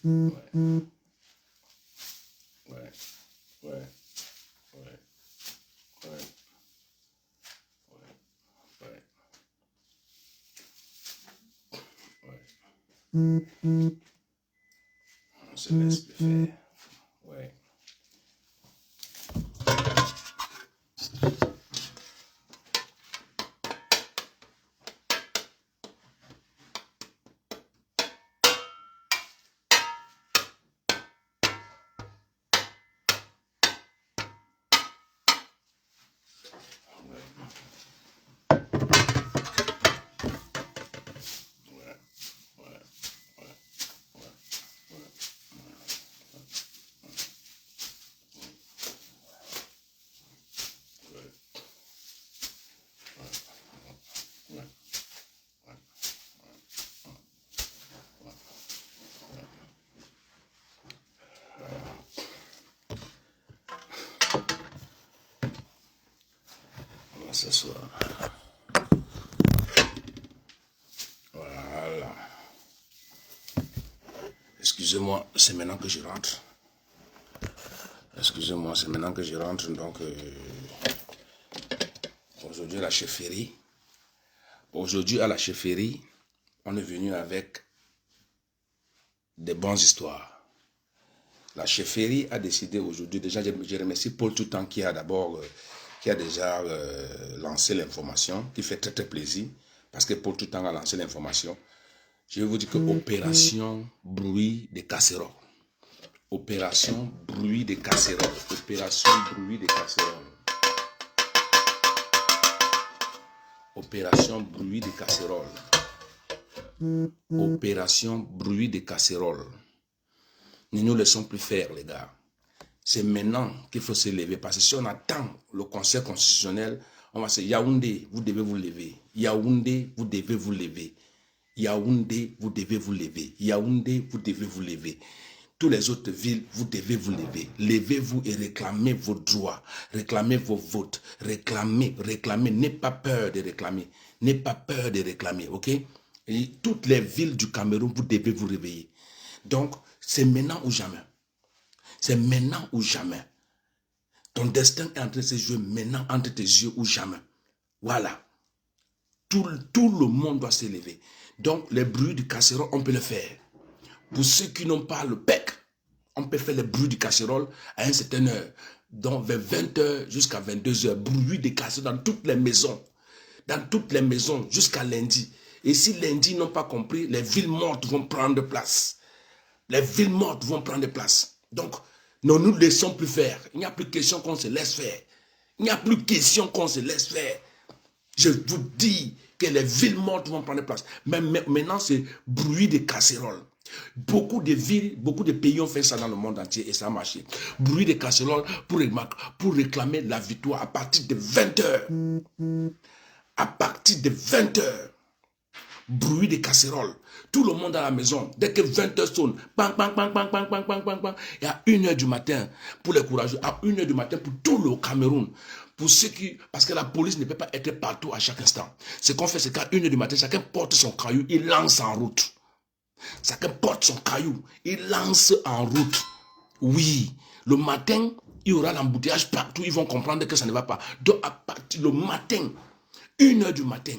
Ouais. Ouais. Ouais. Ouais. Ouais. Ouais. On se laisse le faire. Ouais. On va s'asseoir. Voilà. Excusez-moi, c'est maintenant que je rentre. Excusez-moi, c'est maintenant que je rentre. Donc, aujourd'hui à la chefferie. Aujourd'hui à la chefferie, on est venu avec des bonnes histoires. La chefferie a décidé aujourd'hui, déjà je remercie Paul Toutan qui a d'abord, qui a déjà lancé l'information, qui fait très très plaisir, parce que Paul Toutan a lancé l'information. Je vais vous dire que opération bruit de casseroles. Opération bruit de casseroles. Opération bruit de casseroles. Opération bruit de casseroles. Opération bruit de casseroles. Ne nous laissons plus faire, les gars. C'est maintenant qu'il faut se lever. Parce que si on attend le Conseil constitutionnel, on va se dire Yaoundé, vous devez vous lever. Yaoundé, vous devez vous lever. Yaoundé, vous devez vous lever. Yaoundé, vous devez vous lever. Toutes les autres villes, vous devez vous lever. Levez-vous et réclamez vos droits. Réclamez vos votes. Réclamez, réclamez. N'ayez pas peur de réclamer. N'ayez pas peur de réclamer, ok? Et toutes les villes du Cameroun, vous devez vous réveiller. Donc, c'est maintenant ou jamais. C'est maintenant ou jamais. Ton destin est en train de se jouer maintenant entre tes yeux ou jamais. Voilà. Tout le monde doit s'élever. Donc, les bruits du casserole, on peut le faire. Pour ceux qui n'ont pas le PEC, on peut faire les bruits du casserole à une certaine heure. Donc, vers 20h jusqu'à 22h. Bruit de casserole dans toutes les maisons. Dans toutes les maisons jusqu'à lundi. Et si lundi n'ont pas compris, les villes mortes vont prendre place. Les villes mortes vont prendre place. Donc, ne nous laissons plus faire. Il n'y a plus question qu'on se laisse faire. Il n'y a plus question qu'on se laisse faire. Je vous dis que les villes mortes vont prendre place. Mais maintenant, c'est bruit de casseroles. Beaucoup de villes, beaucoup de pays ont fait ça dans le monde entier et ça a marché. Bruit de casseroles pour réclamer la victoire à partir de 20h. À partir de 20h. Bruit de casseroles. Tout le monde à la maison. Dès que 20h sonne, bang, bang, bang, bang, bang, bang, bang, bang, bang. Et à 1h du matin, pour les courageux, à 1h du matin pour tout le Cameroun. Pour ceux qui, parce que la police ne peut pas être partout à chaque instant. Ce qu'on fait, c'est qu'à 1h du matin, chacun porte son caillou, il lance en route. Chacun porte son caillou, il lance en route. Oui, le matin, il y aura l'embouteillage partout, ils vont comprendre que ça ne va pas. Donc à partir du matin, 1h du matin,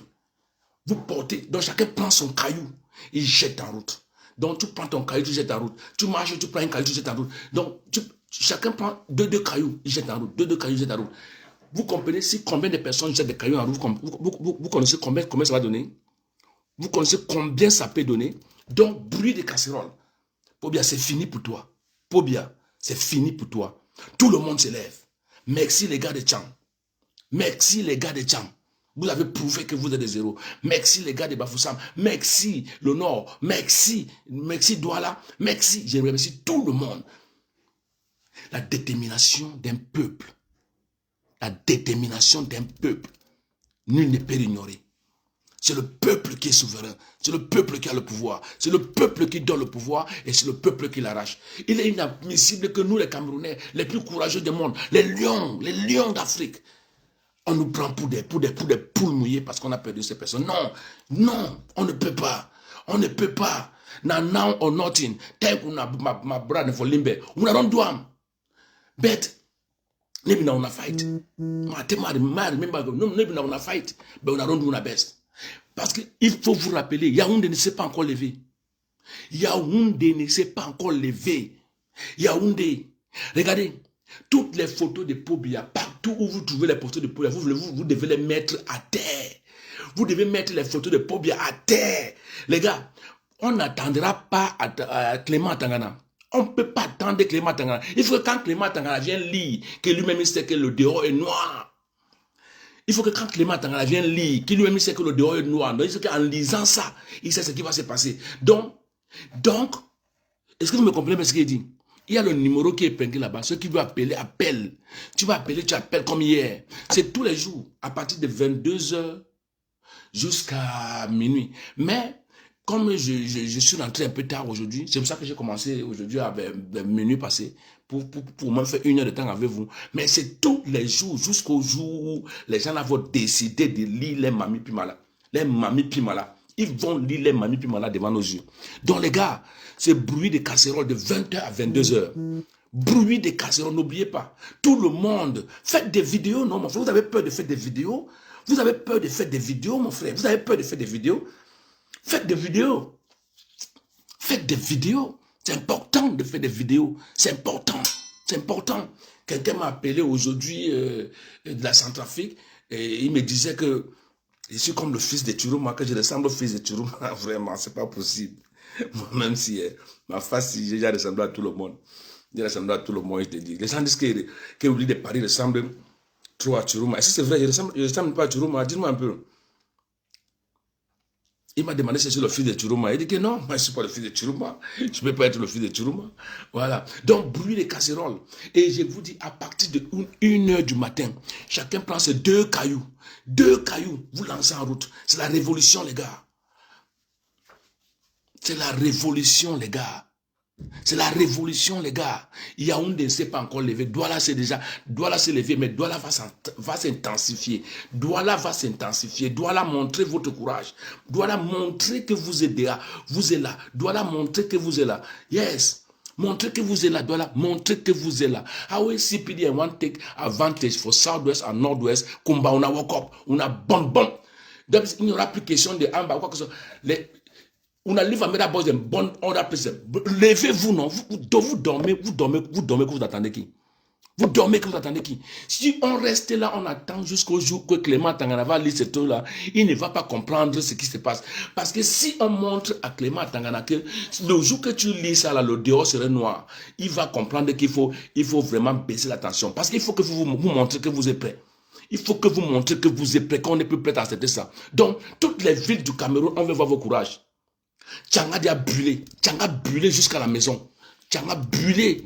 vous portez, donc chacun prend son caillou, il jette en route. Donc tu prends ton caillou, tu jettes en route. Tu marches, tu prends un caillou, tu jettes en route. Donc chacun prend deux cailloux, il jette en route. Deux cailloux, il jette en route. Vous comprenez si combien de personnes jettent des cailloux en route, vous connaissez combien ça va donner? Vous connaissez combien ça peut donner? Donc bruit de casserole. Pobia, c'est fini pour toi. Pobia, c'est fini pour toi. Tout le monde se lève. Merci les gars de Tchang. Merci les gars de Tchang. Vous avez prouvé que vous êtes des zéros. Merci les gars de Bafoussam. Merci le Nord. Merci Douala. Merci. Je remercie tout le monde. La détermination d'un peuple. La détermination d'un peuple. Nul ne peut l'ignorer. C'est le peuple qui est souverain. C'est le peuple qui a le pouvoir. C'est le peuple qui donne le pouvoir et c'est le peuple qui l'arrache. Il est inadmissible que nous, les Camerounais, les plus courageux du monde, les lions d'Afrique, on nous prend pour des poules mouillées parce qu'on a perdu ces personnes. Non, non, on ne peut pas. On ne peut pas. Now or nothing. Take una my brother for limbe. Una don't do am. But maybe now una fight. Remember, maybe now una fight. But una don't do una best. Parce qu'il faut vous rappeler, Yaoundé ne s'est pas encore levé. Yaoundé ne s'est pas encore levé. Yaoundé. Regardez, toutes les photos de Pobia, partout où vous trouvez les photos de Pobia, vous devez les mettre à terre. Vous devez mettre les photos de Pobia à terre. Les gars, on n'attendra pas à Clément Tangana. On ne peut pas attendre Clément Tangana. Il faut que quand Clément Tangana vienne lire, que lui-même sait que le dehors est noir. Il faut que quand Clément Tangana vienne lire, qu'il lui-même sait que le dehors est noir. Donc, il faut qu'en lisant ça, il sait ce qui va se passer. Donc, est-ce que vous me comprenez ce qu'il dit? Il y a le numéro qui est épinglé là-bas. Ceux qui veulent appeler, appellent. Tu vas appeler, tu appelles comme hier. C'est tous les jours, à partir de 22h jusqu'à minuit. Mais, comme je suis rentré un peu tard aujourd'hui, c'est pour ça que j'ai commencé aujourd'hui à minuit passé, pour même faire 1 heure de temps avec vous. Mais c'est tous les jours, jusqu'au jour où les gens vont décider de lire les mamies Pimala. Les mamies Pimala. Ils vont lire les mamies Pimala devant nos yeux. Donc les gars, c'est bruit de casserole de 20h à 22h. Bruit de casserole, n'oubliez pas. Tout le monde, faites des vidéos, non mon frère, vous avez peur de faire des vidéos? Vous avez peur de faire des vidéos, mon frère? Vous avez peur de faire des vidéos? Faites des vidéos. Faites des vidéos. C'est important de faire des vidéos. C'est important. C'est important. Quelqu'un m'a appelé aujourd'hui de la Centrafrique et il me disait que je suis comme le fils de Turuma, que je ressemble au fils de Turuma. Vraiment, c'est pas possible. Même si ma face, j'ai déjà ressemblé à tout le monde. J'ai ressemblé à tout le monde, je te dis. Les gens disent que Willy de Paris ressemble trop à Turuma. Est-ce que c'est vrai? Je ressemble pas à Turuma. Dis-moi un peu. Il m'a demandé si je suis le fils de Turuma. Il dit que non, moi je ne suis pas le fils de Turuma. Je ne peux pas être le fils de Turuma. Voilà. Donc, bruit de casseroles. Et je vous dis, à partir de 1h du matin, chacun prend ses 2 cailloux. 2 cailloux, vous lancez en route. C'est la révolution, les gars. C'est la révolution, les gars. C'est la révolution, les gars. Yaoundé ne s'est pas encore levé. Douala s'est levé, mais Douala va s'intensifier. Douala va s'intensifier. Douala montrer votre courage. Douala montrer que vous êtes là. Vous êtes là. Douala montrer que vous êtes là. Yes. Montrer que vous êtes là. Douala montrer que vous êtes là. How is CPD and want to take advantage for Southwest and Northwest? Kumba, on a woke up. On a bon. Donc, il n'y aura plus question de amba ou quoi que ce soit. On a livré à base d'une bonne ordre. Levez-vous, non? Vous dormez que vous attendez qui? Vous dormez que vous attendez qui? Si on reste là, on attend jusqu'au jour que Clément Tangana va lire ce truc-là, il ne va pas comprendre ce qui se passe. Parce que si on montre à Clément Tangana que le jour que tu lis ça, là, le dehors serait noir, il va comprendre qu'il faut vraiment baisser la tension. Parce qu'il faut que vous montrez que vous êtes prêts. Il faut que vous montrez que vous êtes prêts, qu'on n'est plus prêt à accepter ça. Donc, toutes les villes du Cameroun, on veut voir vos courages. Tchanga a brûlé. Tchanga a brûlé jusqu'à la maison. Tchanga a brûlé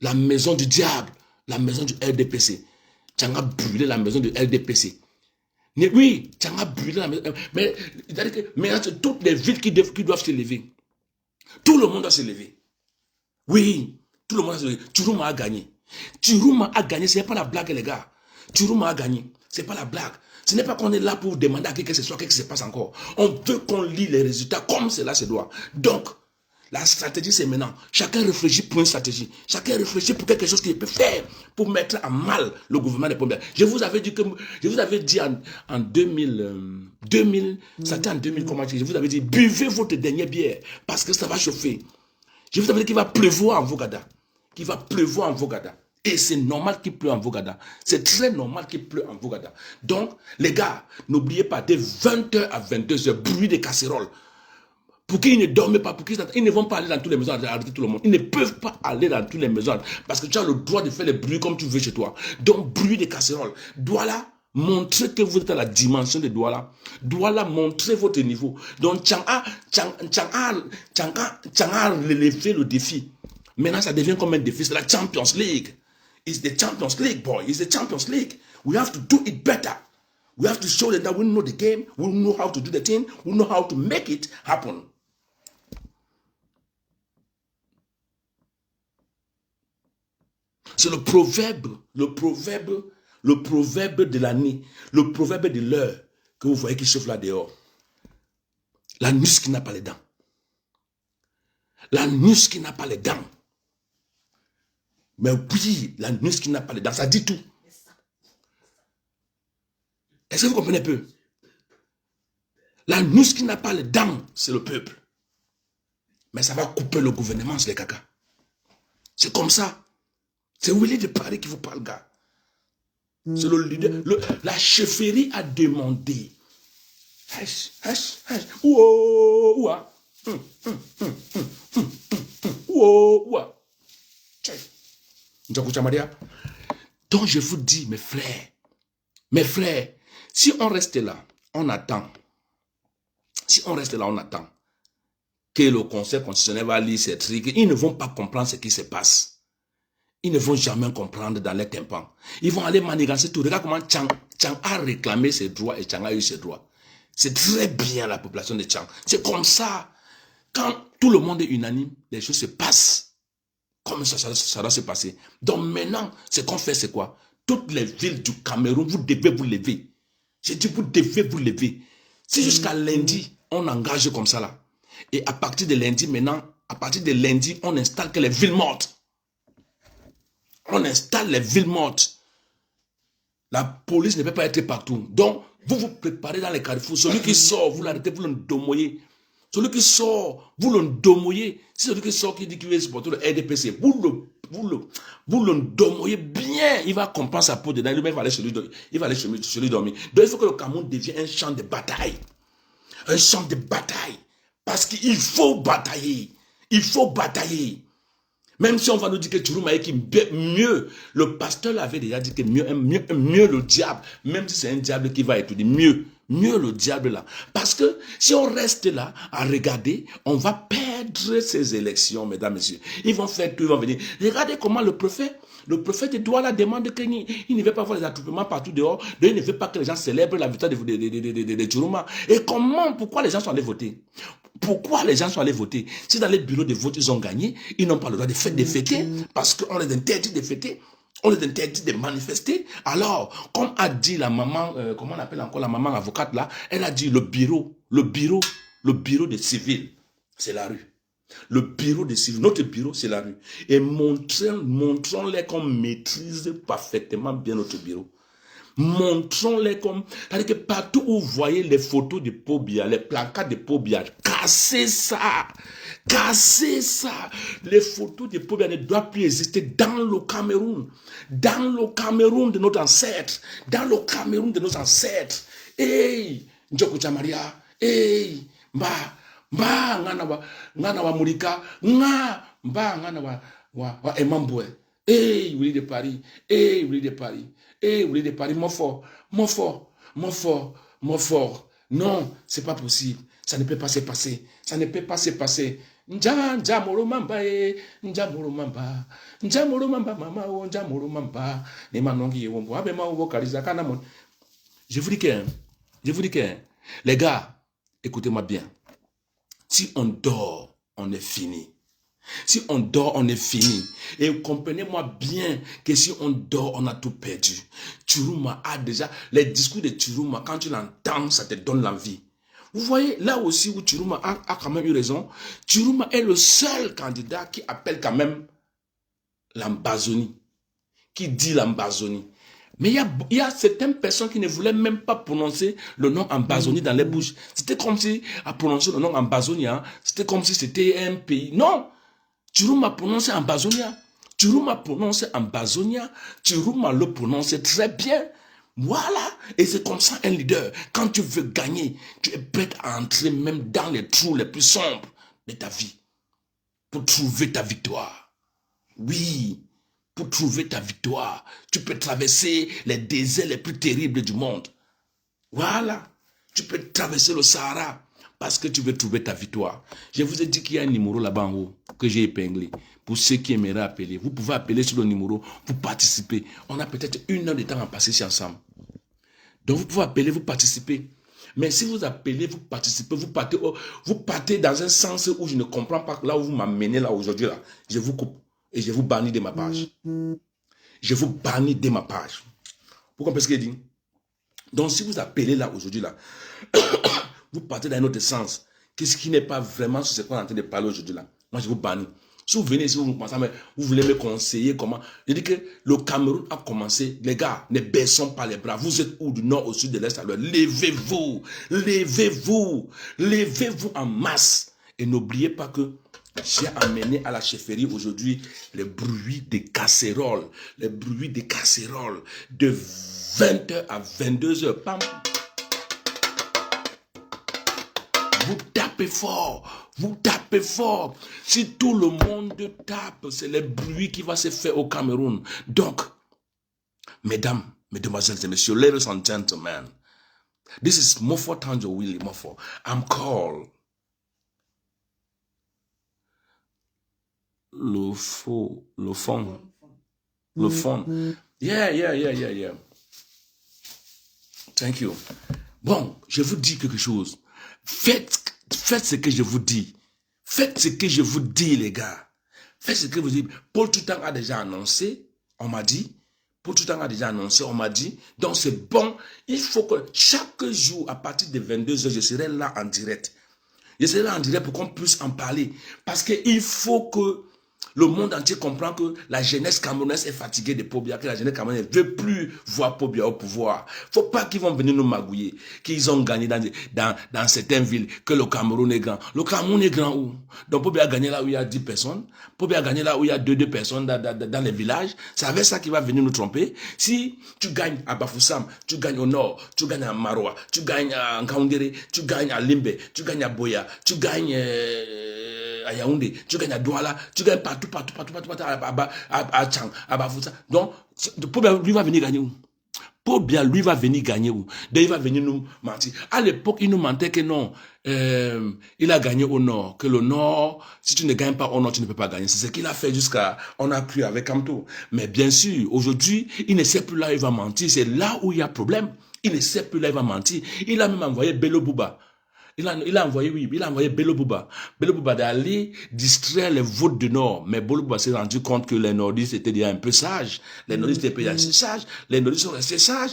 la maison du diable. La maison du LDPC. Tchanga a brûlé la maison du LDPC. Mais oui, Tchanga a brûlé la maison. Mais maintenant, toutes les villes qui doivent se lever. Tout le monde doit se lever. Oui, tout le monde doit se lever. Turuma a gagné. Turuma a gagné. Ce n'est pas la blague, les gars. Turuma a gagné. Ce n'est pas la blague. Ce n'est pas qu'on est là pour demander à qui que ce soit, qu'est-ce qui se passe encore. On veut qu'on lit les résultats comme cela se doit. Donc, la stratégie, c'est maintenant. Chacun réfléchit pour une stratégie. Chacun réfléchit pour quelque chose qu'il peut faire pour mettre à mal le gouvernement des pompiers. Je vous avais dit en 2000, c'était en 2000, comment dire, je vous avais dit, buvez votre dernière bière parce que ça va chauffer. Je vous avais dit qu'il va pleuvoir en Vogada. Qu'il va pleuvoir en Vogada. Et c'est normal qu'il pleut en Vogada. C'est très normal qu'il pleut en Vogada. Donc, les gars, n'oubliez pas, de 20h à 22h, bruit de casseroles. Pour qu'ils ne dorment pas, ils ne vont pas aller dans toutes les maisons arrêter tout le monde. Ils ne peuvent pas aller dans toutes les maisons parce que tu as le droit de faire les bruits comme tu veux chez toi. Donc, bruit de casseroles. Douala, montrez que vous êtes à la dimension de Douala. Douala, montrez votre niveau. Donc, Tchanga a relevé le défi. Maintenant, ça devient comme un défi. C'est la Champions League. It's the Champions League, boy. It's the Champions League. We have to do it better. We have to show them that we know the game. We know how to do the thing. We know how to make it happen. C'est le proverbe de l'année, le proverbe de l'heure que vous voyez qui chauffe là dehors. L'anus qui n'a pas les dents. L'anus qui n'a pas les dents. Mais oui, l'anus qui n'a pas les dents, ça dit tout. Est-ce que vous comprenez un peu? L'anus qui n'a pas les dents, c'est le peuple. Mais ça va couper le gouvernement, c'est les caca. C'est comme ça. C'est Willy de Paris qui vous parle, gars. C'est le leader. La chefferie a demandé. Ouah. Donc je vous dis, mes frères, si on reste là, on attend. Si on reste là, on attend que le Conseil constitutionnel va lire ces trucs. Ils ne vont pas comprendre ce qui se passe. Ils ne vont jamais comprendre dans les tympans. Ils vont aller manigancer tout. Regarde comment Chang a réclamé ses droits et Chang a eu ses droits. C'est très bien la population de Chang. C'est comme ça. Quand tout le monde est unanime, les choses se passent. Comme ça doit se passer. Donc maintenant, ce qu'on fait, c'est quoi? Toutes les villes du Cameroun, vous devez vous lever. J'ai dit, vous devez vous lever. Si jusqu'à lundi, on engage comme ça là. Et à partir de lundi, maintenant, à partir de lundi, on installe que les villes mortes. On installe les villes mortes. La police ne peut pas être partout. Donc, vous vous préparez dans les carrefours. Celui qui sort, vous l'arrêtez, vous le domoyez. Celui qui sort, vous le domoyez. Si celui qui sort qui dit qu'il veut supporter le RDPC, vous le domoyez bien. Il va comprendre sa peau dedans. Il va aller chez lui dormir. Donc, il faut que le Cameroun devienne un champ de bataille. Un champ de bataille. Parce qu'il faut batailler. Il faut batailler. Même si on va nous dire que Tchourouma est mieux, le pasteur avait déjà dit que mieux le diable, même si c'est un diable qui va étudier, mieux le diable là. Parce que si on reste là à regarder, on va perdre ces élections, mesdames, messieurs. Ils vont faire tout, ils vont venir. Regardez comment le prophète doit la demande qu'il ne veut pas voir les attroupements partout dehors, il ne veut pas que les gens célèbrent la victoire de Tchourouma. Et pourquoi les gens sont allés voter? Pourquoi les gens sont allés voter? Si dans les bureaux de vote, ils ont gagné, ils n'ont pas le droit de fêter parce qu'on les interdit de fêter, on les interdit de manifester. Alors, comme a dit la maman, comment on appelle encore la maman avocate là, elle a dit le bureau des civils, c'est la rue. Le bureau des civils, notre bureau, c'est la rue. Et montrons-les qu'on maîtrise parfaitement bien notre bureau. Montrons-les comme... C'est-à-dire que partout où vous voyez les photos de Pobia, les placards de Pobia, cassez ça. Cassez ça. Les photos de Pobia ne doivent plus exister dans le Cameroun. Dans le Cameroun de nos ancêtres. Dans le Cameroun de nos ancêtres. Hey, Njoko Chamaria. Hey, ngana wa Murika. Ngana wa Emambwe. Hey, Willy de Paris. Hey, Willy de Paris. Eh, vous voulez de Paris, mon fort. Non, c'est pas possible. Ça ne peut pas se passer. Ça ne peut pas se passer. Je vous dis que, les gars, écoutez-moi bien. Si on dort, on est fini. Si on dort, on est fini. Et comprenez-moi bien que si on dort, on a tout perdu. Tchourouma a déjà... Les discours de Tchourouma, quand tu l'entends, ça te donne l'envie. Vous voyez, là aussi où Tchourouma a quand même eu raison, Tchourouma est le seul candidat qui appelle quand même l'Ambazonie. Qui dit l'Ambazonie. Mais il y a certaines personnes qui ne voulaient même pas prononcer le nom Ambazonie dans les bouches. C'était comme si, à prononcer le nom Ambazonie, hein, c'était comme si c'était un pays. Non! Tchourouma prononcé Ambazonia. Tchourouma prononcé Ambazonia. Tchourouma le prononce très bien. Voilà. Et c'est comme ça un leader. Quand tu veux gagner, tu es prêt à entrer même dans les trous les plus sombres de ta vie. Pour trouver ta victoire. Oui. Pour trouver ta victoire. Tu peux traverser les déserts les plus terribles du monde. Voilà. Tu peux traverser le Sahara. Parce que tu veux trouver ta victoire. Je vous ai dit qu'il y a un numéro là-bas en haut que j'ai épinglé. Pour ceux qui aimeraient appeler, vous pouvez appeler sur le numéro pour participer. On a peut-être 1 heure de temps à passer ici ensemble. Donc vous pouvez appeler, vous participer. Mais si vous appelez, vous participez, vous partez dans un sens où je ne comprends pas là où vous m'amenez là aujourd'hui là. Je vous coupe et je vous bannis de ma page. Je vous bannis de ma page. Vous comprenez ce qu'il dit? Donc si vous appelez là aujourd'hui là, vous partez dans un autre sens qu'est-ce qui n'est pas vraiment sur ce qu'on est en train de parler aujourd'hui là. Moi, je vous bannis. Si vous venez ici, vous voulez me conseiller comment. Je dis que le Cameroun a commencé. Les gars, ne baissons pas les bras. Vous êtes où, du nord au sud, de l'est à l'ouest. Levez-vous. Levez-vous. Levez-vous en masse. Et n'oubliez pas que j'ai amené à la chefferie aujourd'hui les bruits des casséroles. Les bruits des casséroles. De 20h à 22h. Pam. Vous tapez fort, vous tapez fort. Si tout le monde tape, c'est le bruit qui va se faire au Cameroun. Donc, mesdames, mesdemoiselles et messieurs, ladies and gentlemen, this is Mofo Tanjo Willie Mofo. I'm called le fond. Yeah. Thank you. Bon, je vous dis quelque chose. Faites ce que je vous dis. Faites ce que je vous dis, les gars. Faites ce que vous dites. Paul Toutan a déjà annoncé, on m'a dit. Donc c'est bon. Il faut que chaque jour, à partir de 22h, je serai là en direct. Je serai là en direct pour qu'on puisse en parler. Parce qu'il faut que le monde entier comprend que la jeunesse camerounaise est fatiguée de Pobia, que la jeunesse camerounaise ne veut plus voir Pobia au pouvoir. Faut pas qu'ils vont venir nous magouiller, qu'ils ont gagné dans certaines villes, que le Cameroun est grand. Le Cameroun est grand où? Donc Pobia a gagné là où il y a 10 personnes, Pobia a gagné là où il y a 2 personnes dans les villages. C'est avec ça qui va venir nous tromper. Si tu gagnes à Bafoussam, tu gagnes au nord, tu gagnes à Maroua, tu gagnes à Nkaoundéré, tu gagnes à Limbe, tu gagnes à Boya, tu gagnes à Yaoundé, tu gagnes à Douala, tu gagnes partout, à Tchang, à Bafoussam. Donc, Pobia, lui, va venir gagner où? Pobia, lui, va venir gagner où? Donc, il va venir nous mentir. À l'époque, il nous mentait que non, il a gagné au nord, que le nord, si tu ne gagnes pas au nord, tu ne peux pas gagner. C'est ce qu'il a fait jusqu'à, on a cru avec Kamto. Mais bien sûr, aujourd'hui, il ne sait plus là où il va mentir. C'est là où il y a problème. Il ne sait plus là où il va mentir. Il a même envoyé Bello Bouba. Il a envoyé Bello Bouba. Bello Bouba d'aller distraire les votes du Nord. Mais Bello Bouba s'est rendu compte que les nordistes étaient déjà un peu sages. Les nordistes étaient assez sages. Les nordistes sont restés sages.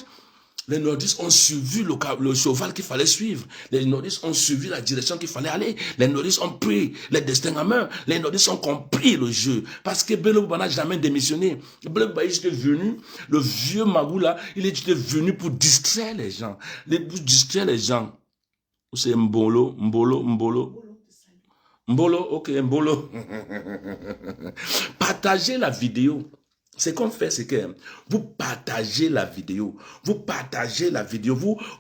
Les nordistes ont suivi le cheval qu'il fallait suivre. Les nordistes ont suivi la direction qu'il fallait aller. Les nordistes ont pris les destins en main. Les nordistes ont compris le jeu. Parce que Bello Bouba n'a jamais démissionné. Bello Bouba, il était venu, le vieux Magou là, il était venu pour distraire les gens. Pour distraire les gens. C'est Mbolo, ok, Mbolo. Partagez la vidéo. Ce qu'on fait, c'est que vous partagez la vidéo. Vous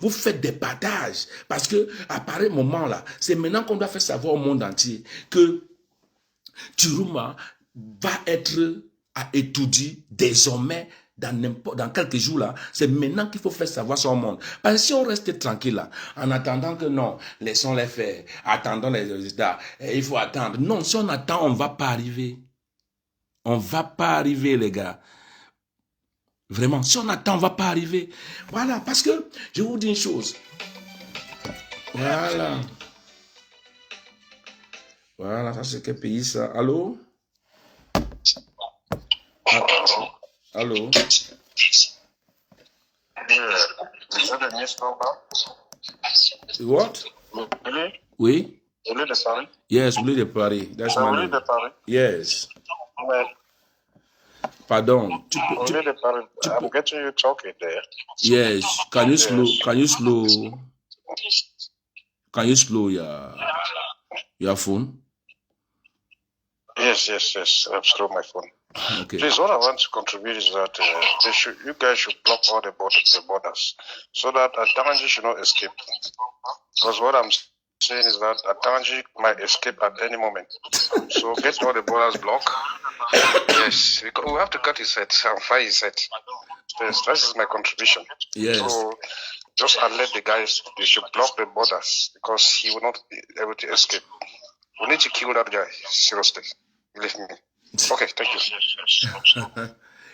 faites des partages. Parce que, à pareil moment là, c'est maintenant qu'on doit faire savoir au monde entier que Turuma va être à étudier désormais dans quelques jours là, c'est maintenant qu'il faut faire savoir son monde. Parce que si on reste tranquille là, en attendant que non, laissons-les faire, attendons les résultats, il faut attendre. Non, si on attend, on va pas arriver. On va pas arriver, les gars. Vraiment, si on attend, on va pas arriver. Voilà, parce que, je vous dis une chose. Voilà. Voilà, ça c'est quel pays ça? Allô? Allô? What? Oui? Yes, Willie de Paris. That's my name. Yes. Pardon. I'm getting you talking there. Yes. Can you slow your phone? Yes. I've slowed my phone. Okay. Please, what I want to contribute is that you guys should block all the borders so that Atanji should not escape. Because what I'm saying is that Atanji might escape at any moment. So get all the borders blocked. Yes, because we have to cut his head and fire his head. Yes, that is my contribution. Yes. So just alert the guys, they should block the borders because he will not be able to escape. We need to kill that guy, seriously. Believe me. Okay, thank you.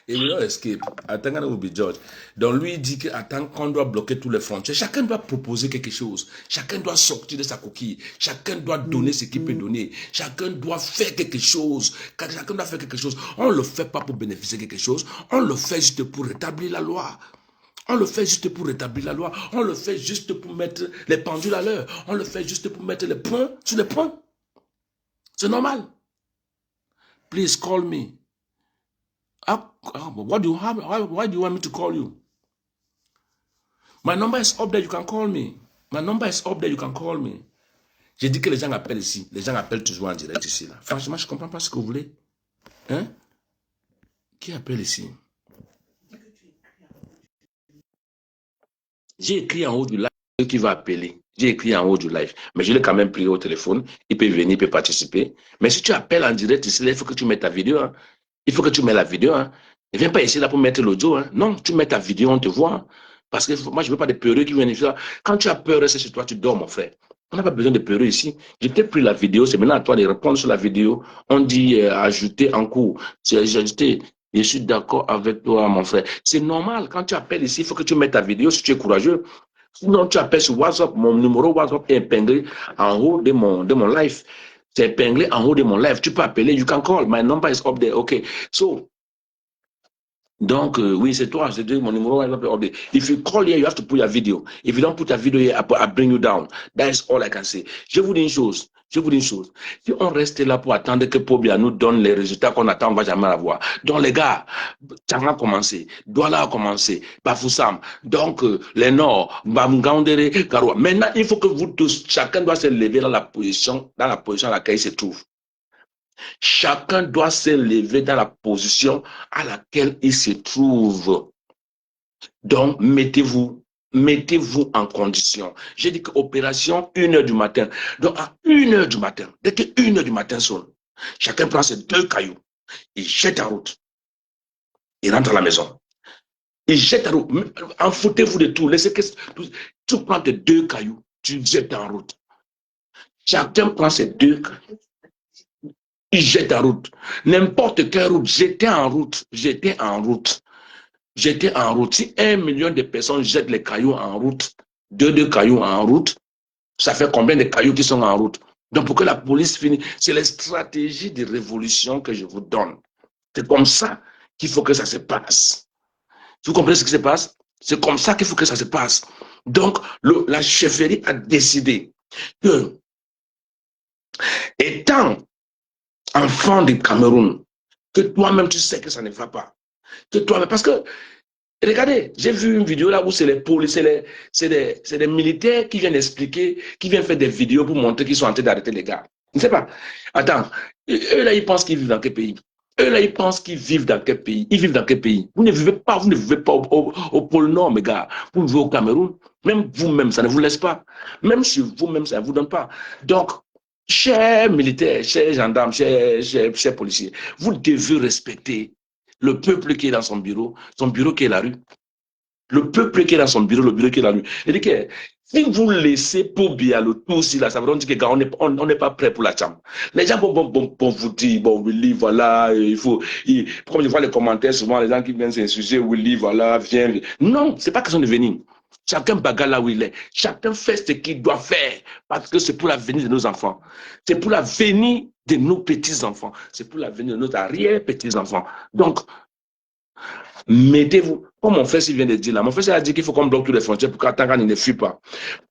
Il will not escape. Atanga will be judged. Donc lui dit qu'on doit bloquer tous les frontières. Chacun doit proposer quelque chose. Chacun doit sortir de sa coquille. Chacun doit donner ce qu'il peut donner. Chacun doit faire quelque chose. Chacun doit faire quelque chose. On ne le fait pas pour bénéficier de quelque chose. On le fait juste pour rétablir la loi. On le fait juste pour rétablir la loi. On le fait juste pour mettre les pendules à l'heure. On le fait juste pour mettre les points sur les points. C'est normal. Please call me. What do you have? Why do you want me to call you? My number is up there. You can call me. My number is up there. You can call me. J'ai dit que les gens appellent ici. Les gens appellent toujours en direct ici. Là. Franchement, je ne comprends pas ce que vous voulez. Hein? Qui appelle ici? J'ai écrit en haut du live qui va appeler. J'ai écrit en haut du live. Mais je l'ai quand même pris au téléphone. Il peut venir, il peut participer. Mais si tu appelles en direct ici, là, il faut que tu mettes ta vidéo. Hein. Il faut que tu mettes la vidéo. Hein. Ne viens pas ici là pour mettre l'audio. Hein. Non, tu mets ta vidéo, on te voit. Hein. Parce que moi, je ne veux pas de peureux qui viennent ici. Quand tu as peur, c'est chez toi, tu dors, mon frère. On n'a pas besoin de peureux ici. J'ai peut-être pris la vidéo. C'est maintenant à toi de répondre sur la vidéo. On dit ajouter en cours. J'ai ajouté. Je suis d'accord avec toi, mon frère. C'est normal. Quand tu appelles ici, il faut que tu mettes ta vidéo si tu es courageux. Sinon, tu appelles sur WhatsApp. Mon numéro WhatsApp est épinglé en haut de mon live. C'est épinglé en haut de mon live. Tu peux appeler. You can call. My number is up there. OK. So, donc, oui, c'est toi. C'est mon numéro WhatsApp est up there. If you call here, you have to put your video. If you don't put your video here, I bring you down. That is all I can say. Je vous dis une chose. Je vous dis une chose. Si on reste là pour attendre que Pobia nous donne les résultats qu'on attend, on ne va jamais l'avoir. Donc, les gars, Tchanga a commencé, Douala a commencé, Bafoussam, donc les Nord, Bamgandere, Garoua. Maintenant, il faut que vous tous, chacun doit se lever dans la position à laquelle il se trouve. Chacun doit se lever dans la position à laquelle il se trouve. Donc, mettez-vous en condition. J'ai dit qu'opération 1h du matin. Donc, à 1h du matin, dès que 1h du matin sonne, chacun prend ses 2 cailloux, il jette en route, il rentre à la maison. Il jette en route. En foutez-vous de tout. Laissez que tu prends tes 2 cailloux, tu jettes en route. Chacun prend ses 2 cailloux, il jette en route. N'importe quelle route, jetez en route, jetez en route. J'étais en route. Si 1 million de personnes jettent les cailloux en route, 2 cailloux en route, ça fait combien de cailloux qui sont en route? Donc, pour que la police finisse, c'est les stratégies de révolution que je vous donne. C'est comme ça qu'il faut que ça se passe. Vous comprenez ce qui se passe? C'est comme ça qu'il faut que ça se passe. Donc, la chefferie a décidé que, étant enfant du Cameroun, que toi-même tu sais que ça ne va pas. Que toi-même, parce que regardez, j'ai vu une vidéo là où c'est les policiers, c'est des militaires qui viennent expliquer, qui viennent faire des vidéos pour montrer qu'ils sont en train d'arrêter les gars. Je ne sais pas. Attends, eux là, ils pensent qu'ils vivent dans quel pays? Eux là, ils pensent qu'ils vivent dans quel pays? Ils vivent dans quel pays? Vous ne vivez pas au pôle Nord, mes gars. Vous vivez au Cameroun. Même vous-même, ça ne vous laisse pas. Même si vous-même, ça ne vous donne pas. Donc, chers militaires, chers gendarmes, chers policiers, vous devez respecter le peuple qui est dans son bureau qui est la rue. Le peuple qui est dans son bureau, le bureau qui est la rue. C'est-à-dire que si vous laissez Pobia le tout aussi là, ça veut dire que on n'est pas prêt pour la chambre. Les gens vont vous dire, bon, Willy, voilà, il faut, comme je vois les commentaires, souvent les gens qui viennent s'insurger, Willy, voilà, viens. Non, c'est pas question de venir. Chacun bagarre là où il est. Chacun fait ce qu'il doit faire parce que c'est pour l'avenir de nos enfants. C'est pour l'avenir de nos petits-enfants. C'est pour l'avenir de nos arrière-petits-enfants. Donc, mettez-vous, comme mon frère vient de dire là, mon frère a dit qu'il faut qu'on bloque toutes les frontières pour qu'Atangan ne fuit pas.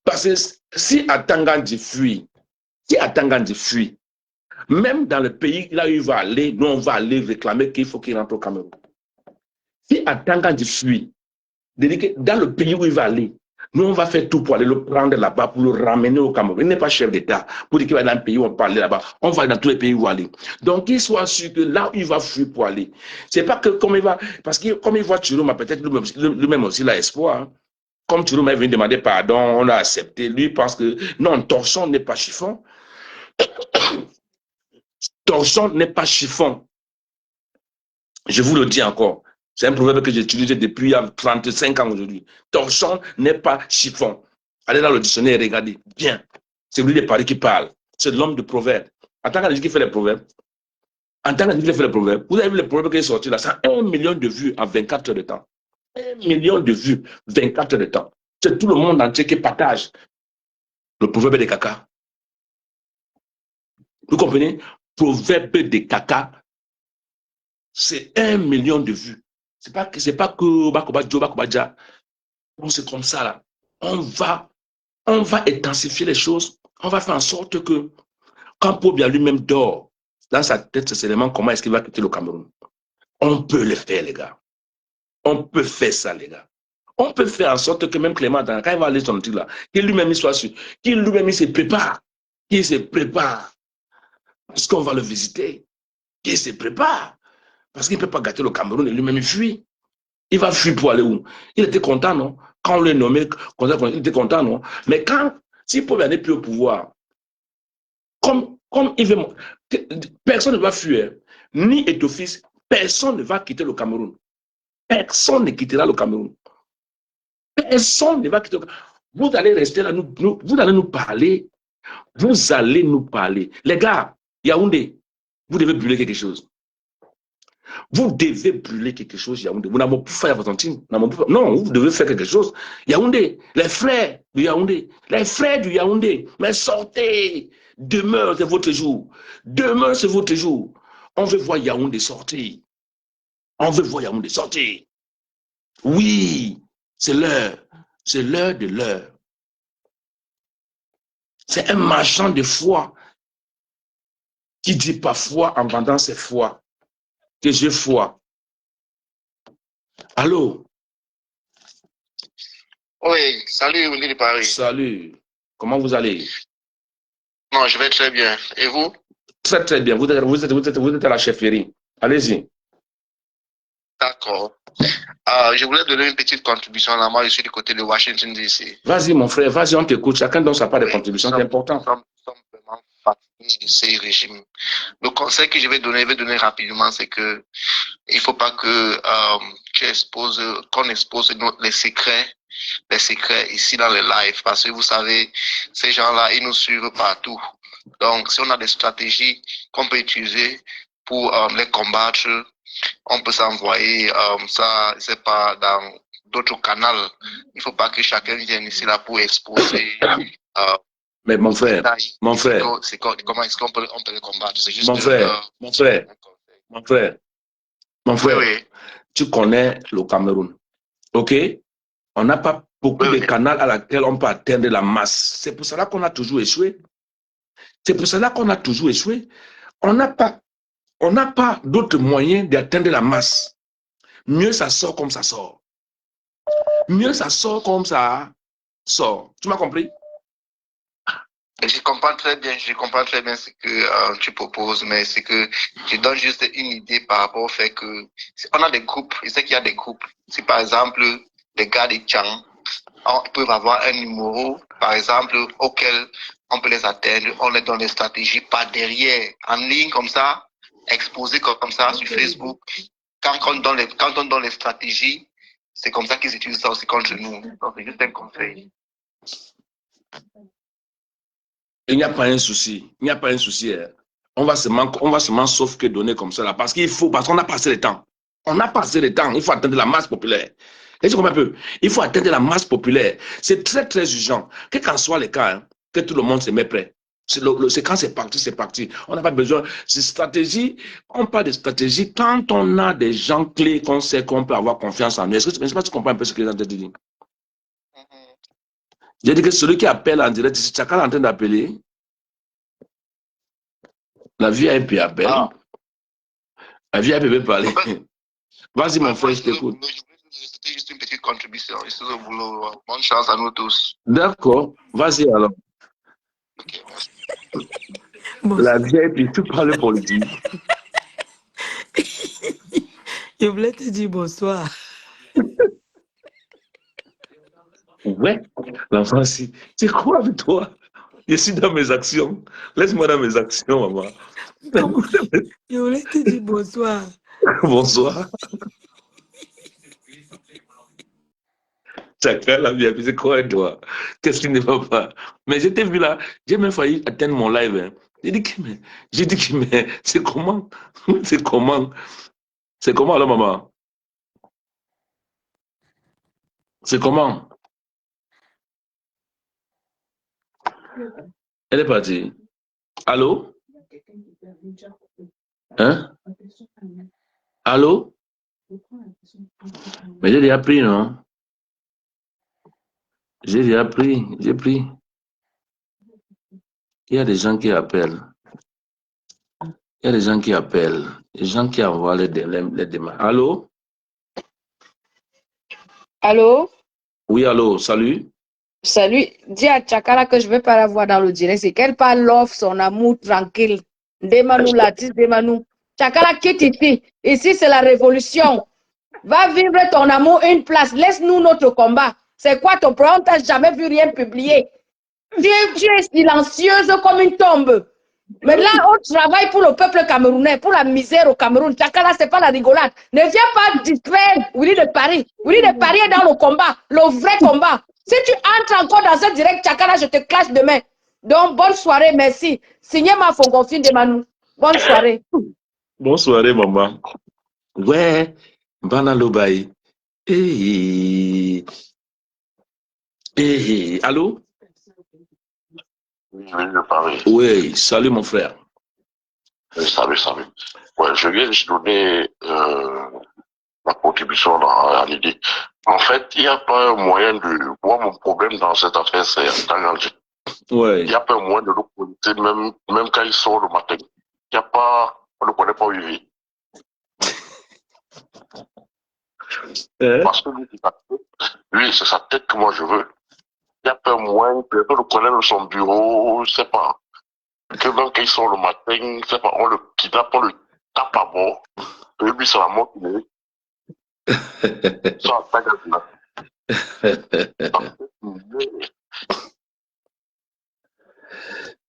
Parce que si Atangan fuit, même dans le pays là où il va aller, nous on va aller réclamer qu'il faut qu'il rentre au Cameroun. Si Atangan fuit, dans le pays où il va aller, nous, on va faire tout pour aller le prendre là-bas, pour le ramener au Cameroun. Il n'est pas chef d'État pour dire qu'il va dans un pays où on parle là-bas. On va dans tous les pays où aller. Donc, qu'il soit sûr que là où il va fuir pour aller, c'est pas que comme il va, parce que comme il voit Chirouma, peut-être lui-même aussi il a espoir. Hein. Comme Chirouma est venu demander pardon, on a accepté. Lui pense que non, torchon n'est pas chiffon. Torchon n'est pas chiffon. Je vous le dis encore. C'est un proverbe que j'ai utilisé depuis 35 ans aujourd'hui. Torchon n'est pas chiffon. Allez dans le dictionnaire et regardez. Bien. C'est lui de Paris qui parle. C'est l'homme de proverbe. En tant qu'Andy qui fait les proverbes, vous avez vu les proverbes qui sont sortis là, ça a 1 million de vues en 24 heures de temps. 1 million de vues, 24 heures de temps. C'est tout le monde entier qui partage le proverbe des caca. Vous comprenez? Proverbe des caca, c'est 1 million de vues. C'est pas que Bakoba Joe Bakoba Dja. Bon, c'est comme ça, là. On va intensifier les choses. On va faire en sorte que quand Pobia lui-même dort, dans sa tête, c'est seulement comment est-ce qu'il va quitter le Cameroun. On peut le faire, les gars. On peut faire ça, les gars. On peut faire en sorte que même Clément, quand il va aller sur le truc là, qu'il lui-même soit sûr, qu'il lui-même se prépare. Qu'il se prépare. Parce qu'on va le visiter. Qu'il se prépare. Parce qu'il ne peut pas gâter le Cameroun et lui-même il fuit. Il va fuir pour aller où? Il était content, non? Quand on l'a nommé, il était content, non? Mais quand, s'il peut aller plus au pouvoir, comme il veut, personne ne va fuir, ni d'office, personne ne va quitter le Cameroun. Personne ne quittera le Cameroun. Personne ne va quitter le Cameroun. Vous allez rester là, vous allez nous parler. Vous allez nous parler. Les gars, Yaoundé, vous devez brûler quelque chose. Vous devez brûler quelque chose, Yaoundé. Vous n'avez pas faire votre Argentine. Non, vous devez faire quelque chose. Yaoundé, les frères du Yaoundé, les frères du Yaoundé, mais sortez. Demain, c'est votre jour. Demain, c'est votre jour. On veut voir Yaoundé sortir. On veut voir Yaoundé sortir. Oui, c'est l'heure. C'est l'heure de l'heure. C'est un marchand de foi qui dit parfois en vendant ses foi que j'ai foi. Allô? Oui, salut Willy de Paris. Salut. Comment vous allez? Non, je vais très bien. Et vous? Très, très bien. Vous êtes à la chefferie. Allez-y. D'accord. Je voulais donner une petite contribution. Là, moi, je suis du côté de Washington, D.C. Vas-y, mon frère. Vas-y, on t'écoute. Chacun donne sa part de contribution. C'est important. Nous sommes vraiment fatigués de ces régimes. Le conseil que je vais donner rapidement, c'est que il ne faut pas que qu'on expose les secrets ici dans les lives, parce que vous savez, ces gens-là, ils nous suivent partout. Donc, si on a des stratégies qu'on peut utiliser pour les combattre, on peut s'envoyer ça, c'est pas dans d'autres canaux. Il ne faut pas que chacun vienne ici là pour exposer. Mais mon frère, comment est-ce qu'on peut les combattre? C'est juste mon frère, oui. Tu connais le Cameroun, ok? On n'a pas beaucoup de canaux à laquelle on peut atteindre la masse. C'est pour cela qu'on a toujours échoué. C'est pour cela qu'on a toujours échoué. On n'a pas d'autres moyens d'atteindre la masse. Mieux ça sort comme ça sort. Mieux ça sort comme ça sort. Tu m'as compris? Je comprends très bien ce que tu proposes, mais c'est que je donne juste une idée par rapport au fait que on a des groupes, je sais qu'il y a des groupes. Si par exemple, les gars des Tchang, ils peuvent avoir un numéro, par exemple, auquel on peut les atteindre, on les donne des stratégies par derrière, en ligne comme ça, exposées comme ça sur Facebook. Quand on donne les stratégies, c'est comme ça qu'ils utilisent ça aussi contre nous. Donc c'est juste un conseil. Il n'y a pas un souci. Il n'y a pas un souci. On va seulement sauf que donner comme ça là. Parce qu'on a passé le temps. On a passé le temps. Il faut atteindre la masse populaire. Et tu comprends un peu? Il faut atteindre la masse populaire. C'est très, très urgent. Quel qu'en soit le cas, que tout le monde se met prêt. C'est quand c'est parti, c'est parti. On n'a pas besoin. C'est stratégie. On parle de stratégie quand on a des gens clés qu'on sait qu'on peut avoir confiance en eux. Est-ce que tu comprends un peu ce que j'ai dit? J'ai dit que celui qui appelle en direct, c'est Chakal en train d'appeler. La VIP appelle. La VIP veut parler. Vas-y, mon frère, je t'écoute. C'était juste une petite contribution. Ici au boulot. Bonne chance à nous tous. D'accord. Vas-y alors. Okay. La VIP, tu parles politique. Je voulais te dire bonsoir. Ouais, l'enfant, c'est quoi avec toi? Je suis dans mes actions. Laisse-moi dans mes actions, maman. Je voulais te dire bonsoir. Bonsoir. Chacun la vie, c'est quoi avec toi? Qu'est-ce qui ne va pas? Mais j'étais vu là, j'ai même failli atteindre mon live. Hein. J'ai dit que mais c'est comment? C'est comment? C'est comment alors, maman? C'est comment? Elle est partie. Allô? Hein? Allô? Mais j'ai déjà pris, non? J'ai déjà pris, j'ai pris. Il y a des gens qui appellent. Il y a des gens qui appellent. Des gens qui envoient les démarches. Allô? Allô? Oui, allô, salut. Salut. Dis à Tchakala que je ne vais pas la voir dans le direct. C'est qu'elle parle l'offre, son amour tranquille. Demanou, l'artiste Demanou. Tchakala, quitte ici. Ici, c'est la révolution. Va vivre ton amour une place. Laisse-nous notre combat. C'est quoi ton problème? On t'a jamais vu rien publier. Tu es silencieuse comme une tombe. Mais là, on travaille pour le peuple camerounais, pour la misère au Cameroun. Tchakala, c'est pas la rigolade. Ne viens pas distraire Willy de Paris. Willy de Paris est dans le combat, le vrai combat. Si tu entres encore dans ce direct, Tchakala, je te clash demain. Donc, bonne soirée, merci. Signez ma Fongonfine de Manou. Bonne soirée. Bonne soirée, maman. Ouais, Bana Lobaï. Allô? Oui, je Paris. Oui, salut mon frère. Salut. Ouais, je viens de donner ma contribution à l'idée. En fait, il n'y a pas un moyen de voir mon problème dans cette affaire, c'est Tanganji. Ouais. Il n'y a pas un moyen de le connaître, même quand il sort le matin. Il n'y a pas, on ne connaît pas où il vit. Parce que lui, c'est sa tête que moi je veux. Il n'y a pas un moyen de le connaître son bureau, je ne sais pas. Que même quand il sort le matin, je sais pas, on le kidnappe, on le tape à bord. Et lui, c'est la mort qu'il est. Ça attaque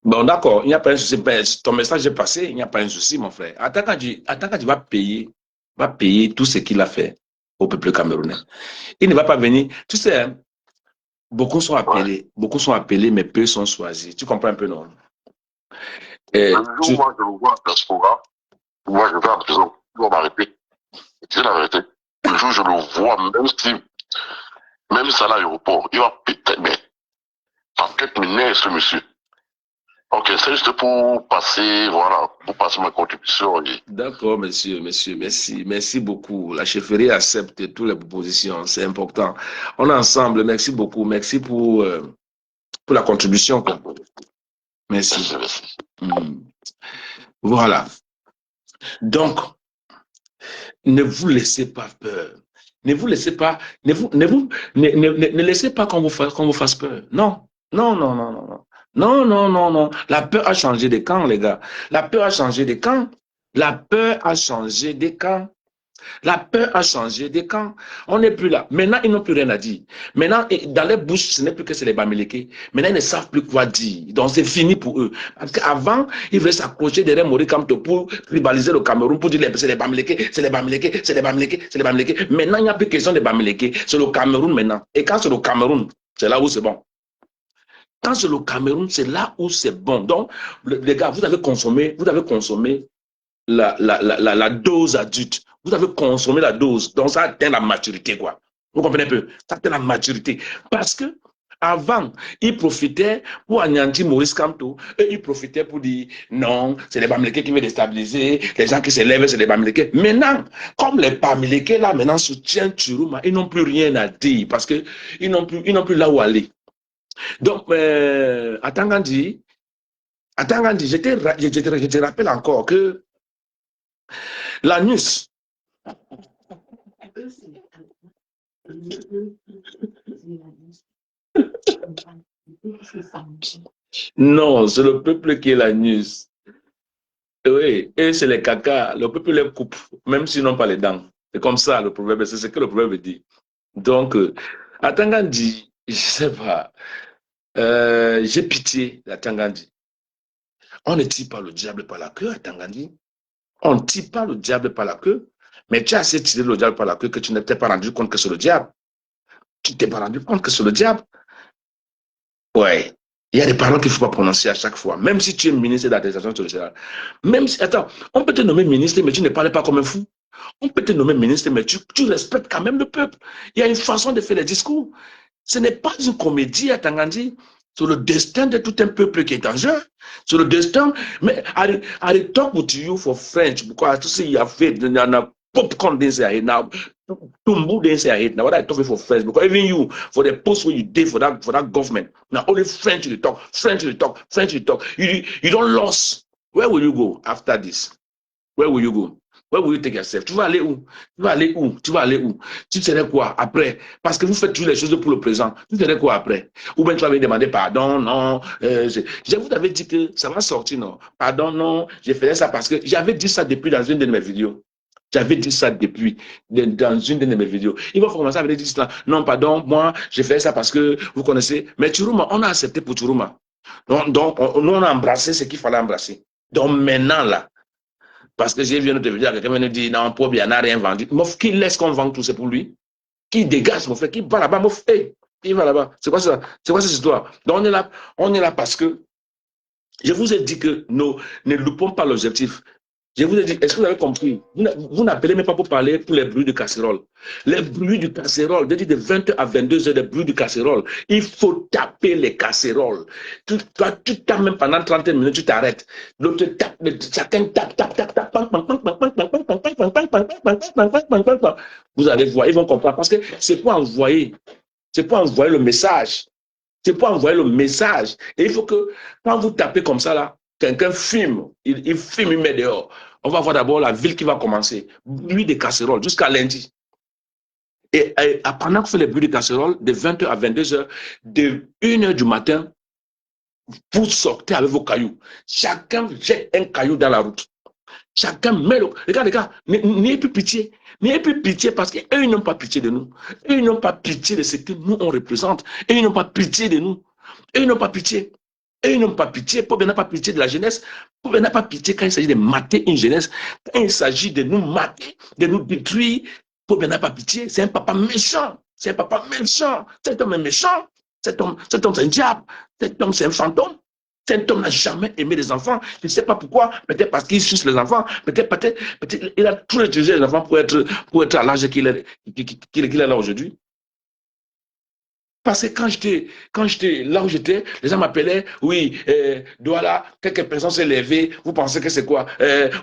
Bon, d'accord, il n'y a pas un souci. Ton message est passé, il n'y a pas un souci, mon frère. Attends quand tu vas payer tout ce qu'il a fait au peuple camerounais. Il ne va pas venir. Tu sais, hein, beaucoup sont appelés, mais peu sont choisis. Tu comprends un peu, non? Le jour où moi je le vois à Diaspora, moi je vais en prison, il va m'arrêter. C'est la vérité. Le jour où je le vois, même si à l'aéroport, il va péter, mais en tête mineure, ce monsieur. Ok, c'est juste pour passer, voilà, pour passer ma contribution. D'accord, monsieur, merci beaucoup. La chefferie accepte toutes les propositions, c'est important. On est ensemble, merci beaucoup, merci pour la contribution. Merci. Voilà. Donc, ne vous laissez pas peur. Ne vous laissez pas, ne laissez pas qu'on vous fasse peur. Non. Non. La peur a changé de camp, les gars. La peur a changé de camp. La peur a changé de camp. La peur a changé de camp. On n'est plus là. Maintenant, ils n'ont plus rien à dire. Maintenant, dans les bouches, ce n'est plus que c'est les Bamileke. Maintenant, ils ne savent plus quoi dire. Donc, c'est fini pour eux. Parce qu'avant, ils voulaient s'accrocher derrière Mori Kamto pour rivaliser le Cameroun, pour dire c'est les Bamileke, c'est les Bamileke, c'est les Bamileke, c'est les Bamileke. Maintenant, il n'y a plus question des Bamileke. C'est le Cameroun maintenant. Et quand c'est le Cameroun, c'est là où c'est bon. Quand c'est le Cameroun, c'est là où c'est bon. Donc, les gars, vous avez consommé la dose adulte. Vous avez consommé la dose. Donc, ça atteint la maturité, quoi. Vous comprenez un peu? Ça atteint la maturité. Parce que, avant, ils profitaient pour anéantir Maurice Kamto. Et ils profitaient pour dire, non, c'est les Bamileke qui veulent déstabiliser. Les gens qui se lèvent, c'est les Bamileke. Maintenant, comme les Bamileke, là, maintenant, soutiennent Chiruma, ils n'ont plus rien à dire. Parce que ils n'ont plus là où aller. Donc, à Tangandi, je te rappelle encore que l'anus, non, c'est le peuple qui est l'anus. Oui, et c'est les caca. Le peuple les coupe, même s'ils n'ont pas les dents. C'est comme ça le proverbe, c'est ce que le proverbe dit. Donc, à Tangandi, je ne sais pas, j'ai pitié à Tangandi. On ne tire pas le diable par la queue à Tangandi. On ne tire pas le diable par la queue. Mais tu as assez tiré le diable par la queue que tu ne t'es pas rendu compte que c'est le diable. Tu ne t'es pas rendu compte que c'est le diable. Ouais. Il y a des paroles qu'il ne faut pas prononcer à chaque fois. Même si tu es ministre d'administration sociale. Même si, attends, on peut te nommer ministre, mais tu ne parles pas comme un fou. On peut te nommer ministre, mais tu respectes quand même le peuple. Il y a une façon de faire les discours. Ce n'est pas une comédie à Tangandi. C'est le destin de tout un peuple qui est en jeu. C'est le destin. Mais I talk with you for French because I see your face. popcorn didn't say I hate now. Tumbu didn't say I hate now. What I talking for Facebook, even you for the post what you did for that government. Now only French you talk, French you talk, French you talk. You don't lose. Where will you go after this? Where will you go? Where will you take yourself? Tu vas aller où? Tu vas aller où? Tu vas aller où? Tu serais quoi après? Parce que vous faites toutes les choses pour le présent. Tu serais quoi après? Ou bien tu vas me demander pardon, non. Je vous avais dit que ça va sortir, non. Pardon, non. J'ai fait ça parce que j'avais dit ça depuis dans une de mes vidéos. J'avais dit ça depuis dans une de mes vidéos. Il va commencer à me dire cela. Non, pardon, moi, j'ai fait ça parce que vous connaissez. Mais Churuma, on a accepté pour Churuma. Donc nous, on a embrassé ce qu'il fallait embrasser. Donc maintenant, là, parce que j'ai vu notre vidéo, quelqu'un me dit, non, pauvre, il n'a rien vendu. Qui laisse qu'on vende tout, c'est pour lui? Qui dégage, mon frère? Qui va là-bas, mon frère? Qui va là-bas? C'est quoi ça? C'est quoi cette histoire? Donc on est là parce que je vous ai dit que nous ne loupons pas l'objectif. Je vous ai dit, est-ce que vous avez compris? Vous n'appelez même pas pour parler pour les bruits de casserole. Les bruits de casserole, de 20h à 22h, les bruits de casserole. Il faut taper les casseroles. Tu tapes même pendant 30 minutes, tu t'arrêtes. L'autre tape, chacun tape. Vous allez voir, ils vont comprendre. Parce que c'est pour envoyer le message. C'est pour envoyer le message. Et il faut que, quand vous tapez comme ça, là, quelqu'un filme, il filme, il met dehors. On va voir d'abord la ville qui va commencer. Bruit de casseroles jusqu'à lundi. Et pendant qu'on fait les bruits de casseroles, de 20h à 22h, de 1h du matin, vous sortez avec vos cailloux. Chacun jette un caillou dans la route. Chacun met le... Regarde, les gars, n'ayez plus pitié. N'ayez plus pitié parce qu'eux, ils n'ont pas pitié de nous. Eux, ils n'ont pas pitié de ce que nous, on représente. Eux, ils n'ont pas pitié de nous. Eux, ils n'ont pas pitié. Et ils n'ont pas pitié, Pauvre n'a pas pitié de la jeunesse, Pauvre n'a pas pitié quand il s'agit de mater une jeunesse, quand il s'agit de nous mater, de nous détruire, Pauvre n'a pas pitié, c'est un papa méchant, cet homme est méchant, cet homme c'est un diable, cet homme c'est un fantôme, cet homme n'a jamais aimé les enfants, je ne sais pas pourquoi, peut-être parce qu'il suce les enfants, peut-être il a tout utilisé les enfants pour être à l'âge qu'il est là aujourd'hui. Parce que quand j'étais là où j'étais, les gens m'appelaient, oui, Douala, quelques personnes s'est levées, vous pensez que c'est quoi?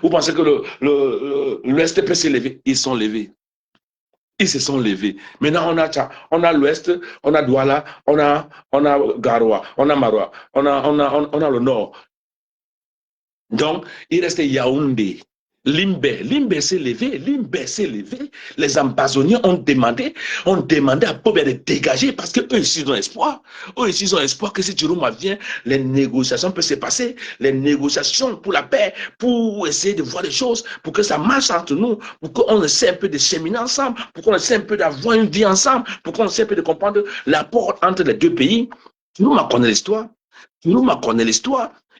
Vous pensez que le STP s'est levé? Ils sont levés. Ils se sont levés. Maintenant, on a l'Ouest, on a Douala, on a Garoua, on a Maroua, on a le Nord. Donc, il restait Yaoundé. Limbe s'est levé, les ambazoniens ont demandé à Pauvre de dégager parce qu'eux ici ils ont espoir. Eux ici ils ont espoir que si Chiroma vient, les négociations peuvent se passer, les négociations pour la paix, pour essayer de voir les choses, pour que ça marche entre nous, pour qu'on essaie un peu de cheminer ensemble, pour qu'on essaie un peu d'avoir une vie ensemble, pour qu'on essaie un peu de comprendre l'apport entre les deux pays. Chiroma connaît l'histoire.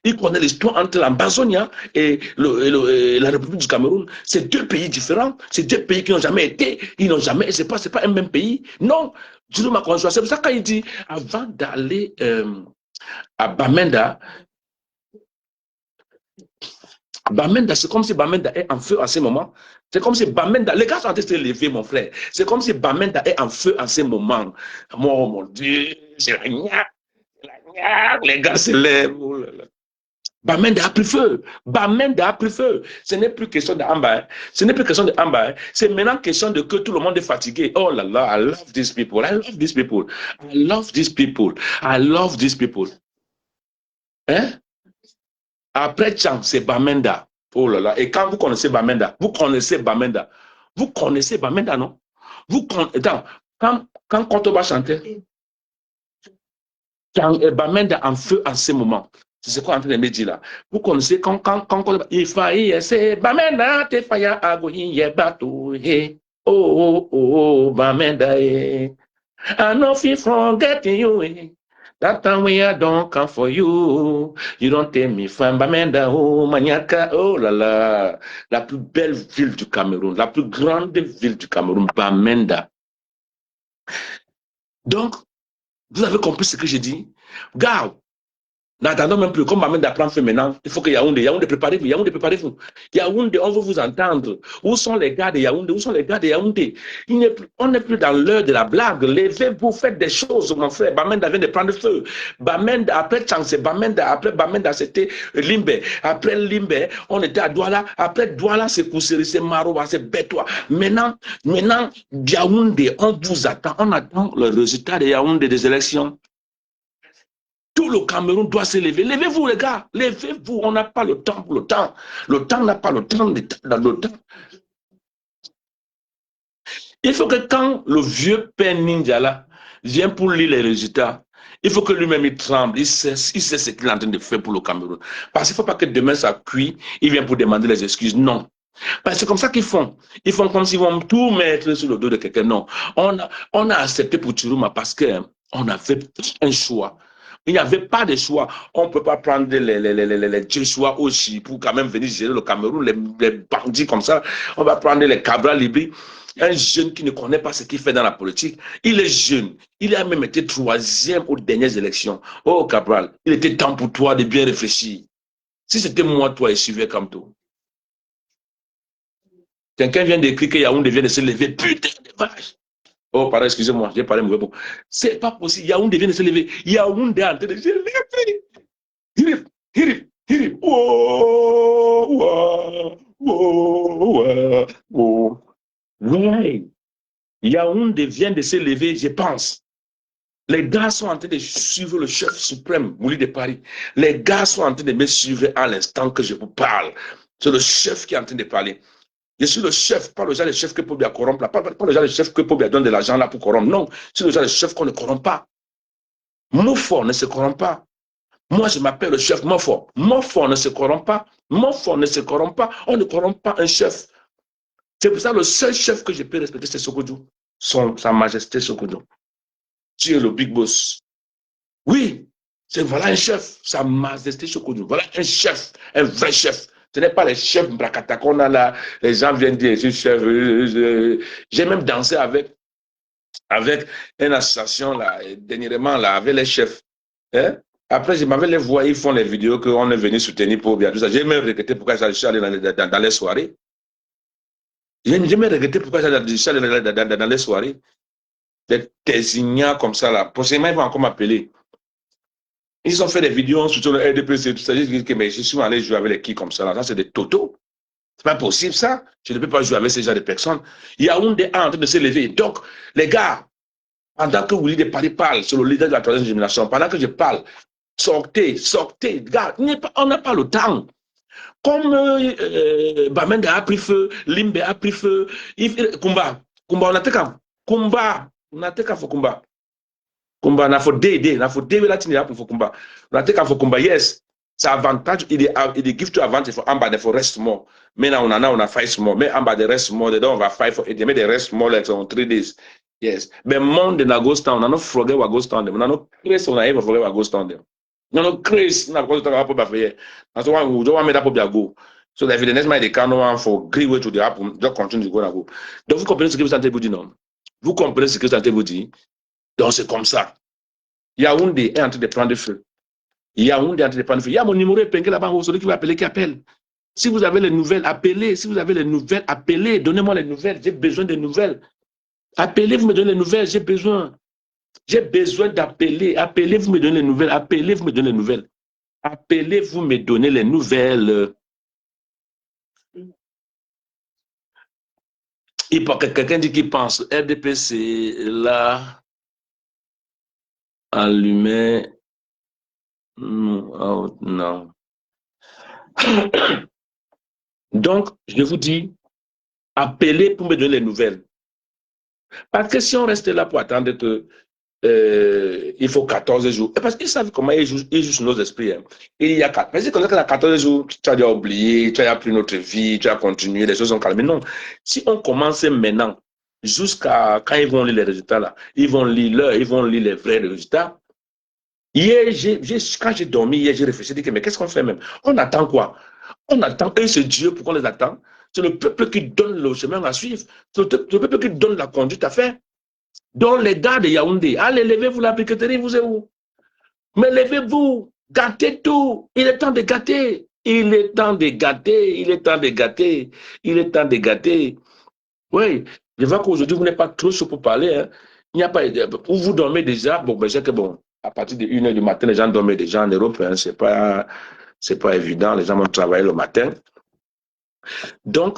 Il connaît l'histoire entre l'Ambazonia et la République du Cameroun. C'est deux pays différents. C'est deux pays qui n'ont jamais été. C'est pas un même pays. Non. C'est pour ça qu'il dit, avant d'aller à Bamenda, c'est comme si Bamenda est en feu en ce moment. C'est comme si Bamenda, les gars sont en train de se lever, mon frère. C'est comme si Bamenda est en feu en ce moment. Oh mon Dieu, c'est la gnaque. Les gars se lèvent. Oh là là. Bamenda a pris feu. Ce n'est plus question de Amba. C'est maintenant question de que tout le monde est fatigué. Oh là là, I love these people. Hein? Après Tchang, c'est Bamenda. Oh là là. Et quand vous connaissez Bamenda, non? Quand Kotoba chantait, Bamenda en feu en ce moment. C'est ce qu'on est en train de me dire là. Vous connaissez quand il faille, c'est Bamenda, te faille à goyer bateau. Oh, Bamenda, I know feel from getting you. That time we are don't come for you. You don't take me from Bamenda, oh, Maniaka, oh là là. La plus belle ville du Cameroun, la plus grande ville du Cameroun, Bamenda. Donc, vous avez compris ce que j'ai dit? Garde. N'attendons même plus, comme Bamenda d'apprendre fait maintenant, il faut que Yaoundé, préparez-vous, Yaoundé, préparez-vous. Yaoundé, on veut vous entendre. Où sont les gars de Yaoundé? Où sont les gars de Yaoundé? On n'est plus dans l'heure de la blague. Levez-vous, faites des choses, mon frère. Bamenda vient de prendre feu. Bamenda, après Chance, après Bamenda, c'était Limbe. Après Limbe, on était à Douala. Après Douala, c'est Kousseri, c'est Maroua, c'est Bétois. Maintenant, Yaoundé, on vous attend. On attend le résultat de Yaoundé des élections. Tout le Cameroun doit se lever. Levez-vous, les gars. Levez-vous. On n'a pas le temps pour le temps. Le temps n'a pas le temps. Il faut que quand le vieux père Ninja là vient pour lire les résultats, il faut que lui-même il tremble. Il sait ce qu'il est en train de faire pour le Cameroun. Parce qu'il ne faut pas que demain ça cuit, il vient pour demander les excuses. Non. Parce que c'est comme ça qu'ils font. Ils font comme s'ils vont tout mettre sur le dos de quelqu'un. Non. On a accepté pour Chiruma parce qu'on a fait un choix. Il n'y avait pas de choix. On ne peut pas prendre les choix aussi pour quand même venir gérer le Cameroun, les bandits comme ça. On va prendre les Cabral Libri. Un jeune qui ne connaît pas ce qu'il fait dans la politique. Il est jeune. Il a même été 3e aux dernières élections. Oh, Cabral, il était temps pour toi de bien réfléchir. Si c'était moi, toi, il suivait comme toi. Quelqu'un vient d'écrire que Yaoundé vient de se lever. Putain de vache. Oh, pardon, excusez-moi, j'ai parlé mauvais mot. C'est pas possible. Yaoundé vient de se lever. Yaoundé est en train de se lever. Hirip. Ouais. Yaoundé vient de se lever, je pense. Les gars sont en train de suivre le chef suprême, Mouli de Paris. Les gars sont en train de me suivre à l'instant que je vous parle. C'est le chef qui est en train de parler. Je suis le chef, pas le genre de chef que Pobia corrompt, pas le genre de chef que Pobia donne de l'argent là pour corrompre. Non, c'est le genre de chef qu'on ne corrompt pas. Mofo ne se corrompt pas. Moi, je m'appelle le chef Mofo. Mofo ne se corrompt pas. Mofo ne se corrompt pas. On ne corrompt pas un chef. C'est pour ça que le seul chef que je peux respecter, c'est Sokodou. Sa Majesté Sokodou. Tu es le big boss. Oui, voilà un chef. Sa Majesté Sokodou. Voilà un chef, un vrai chef. Ce n'est pas les chefs Brakata qu'on a là. Les gens viennent dire, je suis chef. J'ai même dansé avec une association là, dernièrement là, avec les chefs. Hein? Après, je m'avais les voir, ils font les vidéos qu'on est venu soutenir pour bien tout ça. J'ai même regretté pourquoi je suis allé dans les soirées. J'ai même regretté pourquoi je suis allé dans les soirées. Des tésignats comme ça là. Possiblement, ils vont encore m'appeler. Ils ont fait des vidéos sur le RDPC, tout ça. Je dis que mais je suis allé jouer avec les qui comme ça là. Ça, c'est des totos. C'est pas possible ça. Je ne peux pas jouer avec ces genre de personnes. Il y a un des en train de se lever. Donc, les gars, pendant que Willy de Paris parle sur le leader de la 3e génération, pendant que je parle, sortez, gars, on n'a pas le temps. Comme Bamenda a pris feu, Limbe a pris feu, Kumba, on a été quand Kumba, n'a faut d'aider, n'a faut d'aider la tinière pour Kumba. On a été quand Kumba, yes. C'est avantage, il est give to advantage for Amba, il faut rest more. Maintenant, on a fight more. Mais Amba, de rest more, on va fight for it. Mais de rest more, like on 3 days. Yes. Mais monde na ghost town, on a frogé wa ghost town, on a no Chris, on a even frogé wa ghost town. On a Chris, na ghost town, pour faire. That's why we don't want me to go. So the next man they can't want for agree way to the app, just continue to go. Donc vous comprenez ce que vous êtes vous dit non? Vous comprenez ce que vous êtes vous dit? Donc c'est comme ça. Yaoundé est en train de prendre feu. Yaoundé est en train de prendre feu. Il y a mon numéro épinglé là-bas, celui qui va appeler, qui appelle. Si vous avez les nouvelles, appelez. Si vous avez les nouvelles, appelez. Donnez-moi les nouvelles. J'ai besoin des nouvelles. Appelez, vous me donnez les nouvelles. J'ai besoin d'appeler. Appelez, vous me donnez les nouvelles. Appelez, vous me donnez les nouvelles. Appelez, vous me donnez les nouvelles. Il peut que quelqu'un dit qu'il pense RDPC là allumé. Oh, non. Donc, je vous dis, appelez pour me donner les nouvelles. Parce que si on reste là pour attendre que il faut 14 jours, parce qu'ils savent comment ils jouent sur nos esprits. Hein. Il y a 4. Mais si quand il y a 14 jours, tu as déjà oublié, tu as pris notre vie, tu as continué, les choses sont calmées. Non. Si on commence maintenant, jusqu'à quand ils vont lire les résultats là, ils vont lire les vrais résultats. Hier, quand j'ai dormi, hier, j'ai réfléchi, j'ai dit, mais qu'est-ce qu'on fait même? On attend quoi? On attend, et c'est Dieu, pourquoi on les attend? C'est le peuple qui donne le chemin à suivre. C'est le peuple qui donne la conduite à faire. Donc les gars de Yaoundé, allez, levez-vous, la piqueterie, vous êtes où? Mais levez-vous. Gâtez tout. Il est temps de gâter. Il est temps de gâter. Il est temps de gâter. Il est temps de gâter. Oui, je vois qu'aujourd'hui, vous n'êtes pas trop chaud pour parler. Hein. Il n'y a pas. Où vous dormez déjà. Bon, ben, je sais que bon, à partir de 1h du matin, les gens dorment déjà en Europe. Hein. C'est pas évident. Les gens vont travailler le matin. Donc,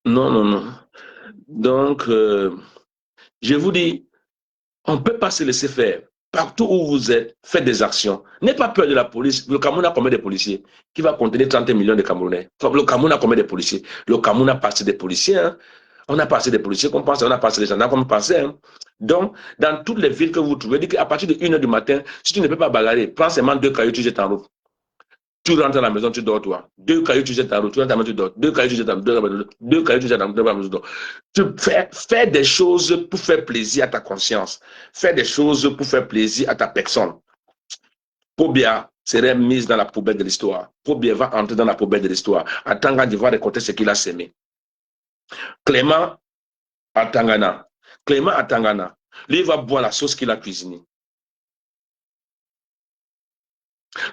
non, non, non. Donc, je vous dis, on ne peut pas se laisser faire. Partout où vous êtes, faites des actions. N'ayez pas peur de la police. Le Cameroun a combien de policiers qui va contenir 30 millions de Camerounais? Le Cameroun a combien de policiers? Le Cameroun a passé des policiers. Hein? On a passé des policiers qu'on pense, on a passé des gendarmes comme passé. Hein? Donc, dans toutes les villes que vous trouvez, dites qu'à partir de 1h du matin, si tu ne peux pas bagarrer, prends seulement 2 cailloux, tu jettes en route. Tu rentres à la maison, tu dors toi. 2 cailloux, tu jettes en route. Tu rentres à la maison, tu dors. 2 cailloux, tu jettes en route. 2 cailloux, tu jettes en route. Tu dors. Tu fais des choses pour faire plaisir à ta conscience. Fais des choses pour faire plaisir à ta personne. Pobia serait mise dans la poubelle de l'histoire. Pobia va entrer dans la poubelle de l'histoire. Atanga va récolter ce qu'il a semé. Clément à Tangana. Clément à Tangana. Lui va boire la sauce qu'il a cuisinée.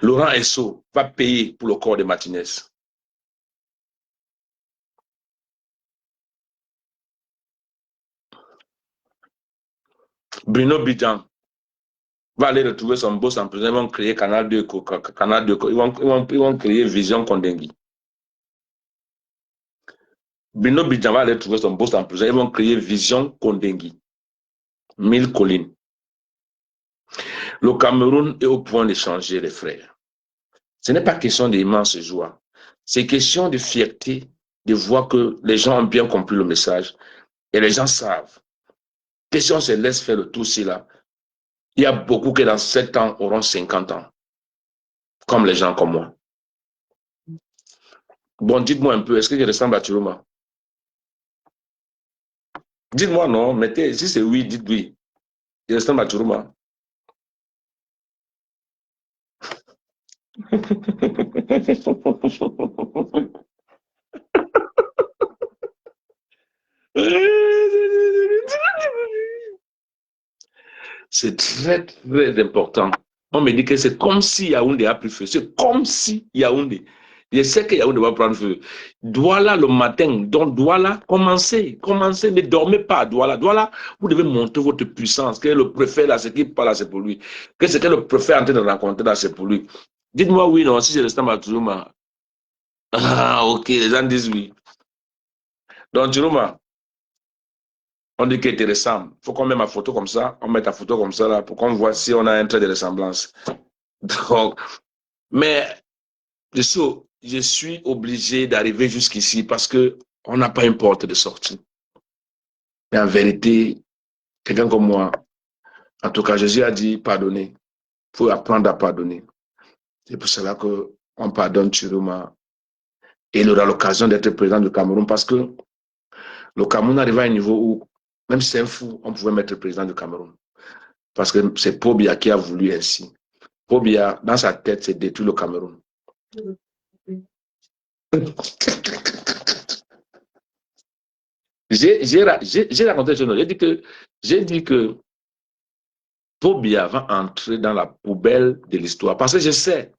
Laurent Esso va payer pour le corps de Martinez. Bruno Bidjan va aller retrouver son boss en prison. Ils vont créer Canal 2. Ils vont créer Vision Kondengui. Bruno Bidjan va aller trouver son boss en prison. Ils vont créer Vision Kondengui. 1000 collines. Le Cameroun est au point de changer, les frères. Ce n'est pas question d'immense joie. C'est question de fierté de voir que les gens ont bien compris le message et les gens savent que si on se laisse faire le tout là, il y a beaucoup qui dans 7 ans auront 50 ans, comme les gens comme moi. Bon, dites-moi un peu, est-ce que je ressemble à Chiroma? Dites-moi non, mettez, si c'est oui, dites oui. Je ressemble à Chiroma. C'est très, très important. On me dit que c'est comme si Yaoundé a pris feu. C'est comme si Yaoundé. Je sais que Yaoundé va prendre feu. Douala le matin. Donc Douala, commencez. Ne dormez pas à Douala. Douala, vous devez montrer votre puissance. Que le préfet là, ce qui parle là, c'est pour lui. Que ce que le préfet est en train de rencontrer là, c'est pour lui. Dites-moi oui, non, si je reste à Turuma. Ah, ok, les gens disent oui. Donc Turuma, on dit que tu ressembles. Il faut qu'on mette ma photo comme ça. On met ta photo comme ça là pour qu'on voit si on a un trait de ressemblance. Donc, mais je suis obligé d'arriver jusqu'ici parce qu'on n'a pas une porte de sortie. Mais en vérité, quelqu'un comme moi, en tout cas, Jésus a dit pardonner. Il faut apprendre à pardonner. C'est pour cela qu'on pardonne Chiroma. Et il aura l'occasion d'être président du Cameroun parce que le Cameroun arrive à un niveau où, même si c'est un fou, on pouvait mettre président du Cameroun. Parce que c'est Pobia qui a voulu ainsi. Pobia, dans sa tête, c'est détruire le Cameroun. J'ai raconté ce nom. J'ai dit que Pobia va entrer dans la poubelle de l'histoire. Parce que je sais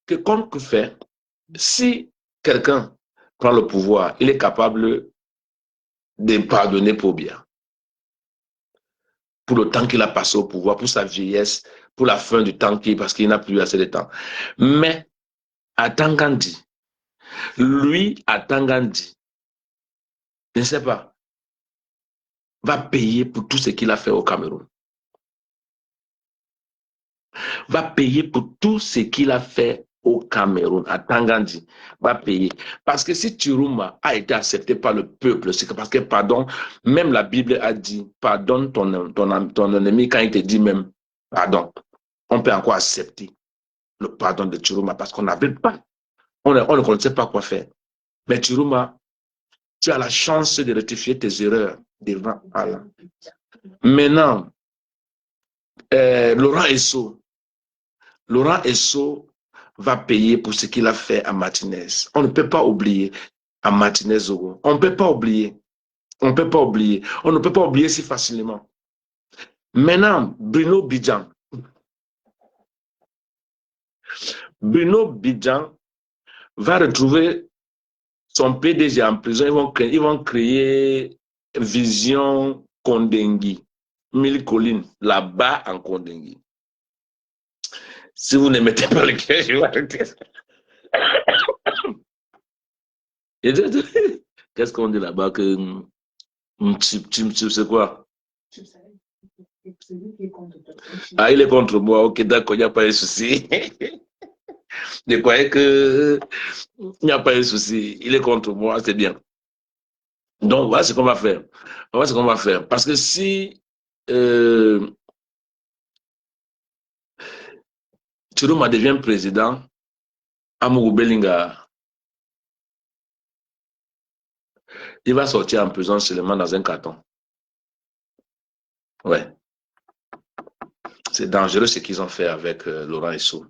que comme que fait, si quelqu'un prend le pouvoir, il est capable de pardonner Pobia. Pour le temps qu'il a passé au pouvoir, pour sa vieillesse, pour la fin du temps, parce qu'il n'a plus assez de temps. Mais à Tangandi, lui, à Tangandi, je ne sais pas, va payer pour tout ce qu'il a fait au Cameroun. Va payer pour tout ce qu'il a fait au Cameroun, à Tangandi, va payer. Parce que si Chiroma a été accepté par le peuple, c'est parce que, pardon, même la Bible a dit, pardonne ton ennemi quand il te dit même, pardon. On peut encore accepter le pardon de Chiroma parce qu'on n'avait pas, on ne connaissait pas quoi faire. Mais Chiroma, tu as la chance de rectifier tes erreurs devant Allah. Maintenant, Laurent Esso va payer pour ce qu'il a fait à Martinez. On ne peut pas oublier à Martinez. On ne peut pas oublier. On ne peut pas oublier. On ne peut pas oublier si facilement. Maintenant, Bruno Bidjan. Bruno Bidjan va retrouver son PDG en prison. Ils vont créer Vision Kondengui, Mille Collines, là-bas en Kondengui. Si vous ne mettez pas le cœur, je vais arrêter. Qu'est-ce qu'on dit là-bas que c'est quoi? Ah, il est contre moi. Ok, d'accord, il n'y a pas de souci. Je croyais que il n'y a pas de souci. Il est contre moi, c'est bien. Donc, voilà ce qu'on va faire. Voilà ce qu'on va faire. Parce que si Chiroma devient président, Amourou Belinga, il va sortir en prison seulement dans un carton. Ouais. C'est dangereux ce qu'ils ont fait avec Laurent Esso.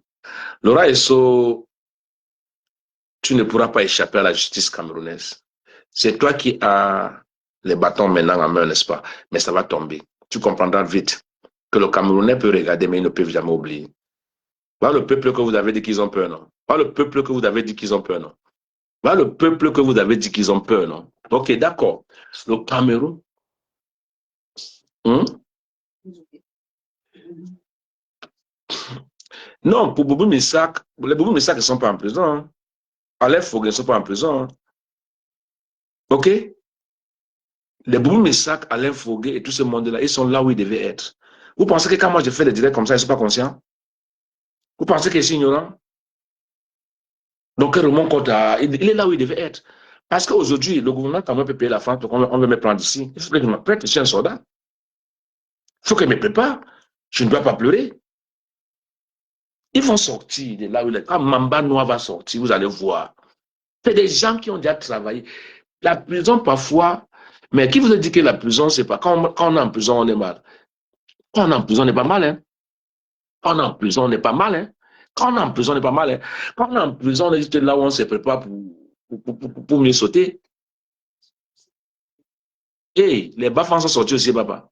Laurent Esso, tu ne pourras pas échapper à la justice camerounaise. C'est toi qui as les bâtons maintenant en main, n'est-ce pas? Mais ça va tomber. Tu comprendras vite que le Camerounais peut regarder, mais ils ne peuvent jamais oublier. Voilà le peuple que vous avez dit qu'ils ont peur, non? Voilà le peuple que vous avez dit qu'ils ont peur, non? Voilà le peuple que vous avez dit qu'ils ont peur, non? Ok, d'accord. Le Cameroun. Non, pour Boubou Missak, les Boubou Missak ne sont pas en prison. Hein. Alain Foguet ne sont pas en prison. Hein. Ok? Les Boubou Missak, Alain Foguet et tout ce monde-là, ils sont là où ils devaient être. Vous pensez que quand moi je fais des directs comme ça, ils ne sont pas conscients? Vous pensez qu'ils sont ignorants? Donc, Raymond Kota, il est là où il devait être. Parce qu'aujourd'hui, le gouvernement, quand même, peut payer la France, donc on veut me prendre ici. Il faut que je me prête, je suis un soldat. Il faut que je me prépare. Je ne dois pas pleurer. Ils vont sortir de là où il est. Quand Mamba Noir va sortir, vous allez voir. C'est des gens qui ont déjà travaillé. La prison, parfois, mais qui vous a dit que la prison, c'est pas. Quand on est en prison, on est mal. Quand on est en prison, on n'est pas mal. Hein? Quand on est en prison, on n'est pas mal. Hein? Quand on est en prison, on n'est pas mal. Hein? Quand on est en prison, on est juste là où on se prépare pour mieux sauter. Et les Bafans sont sortis aussi, papa.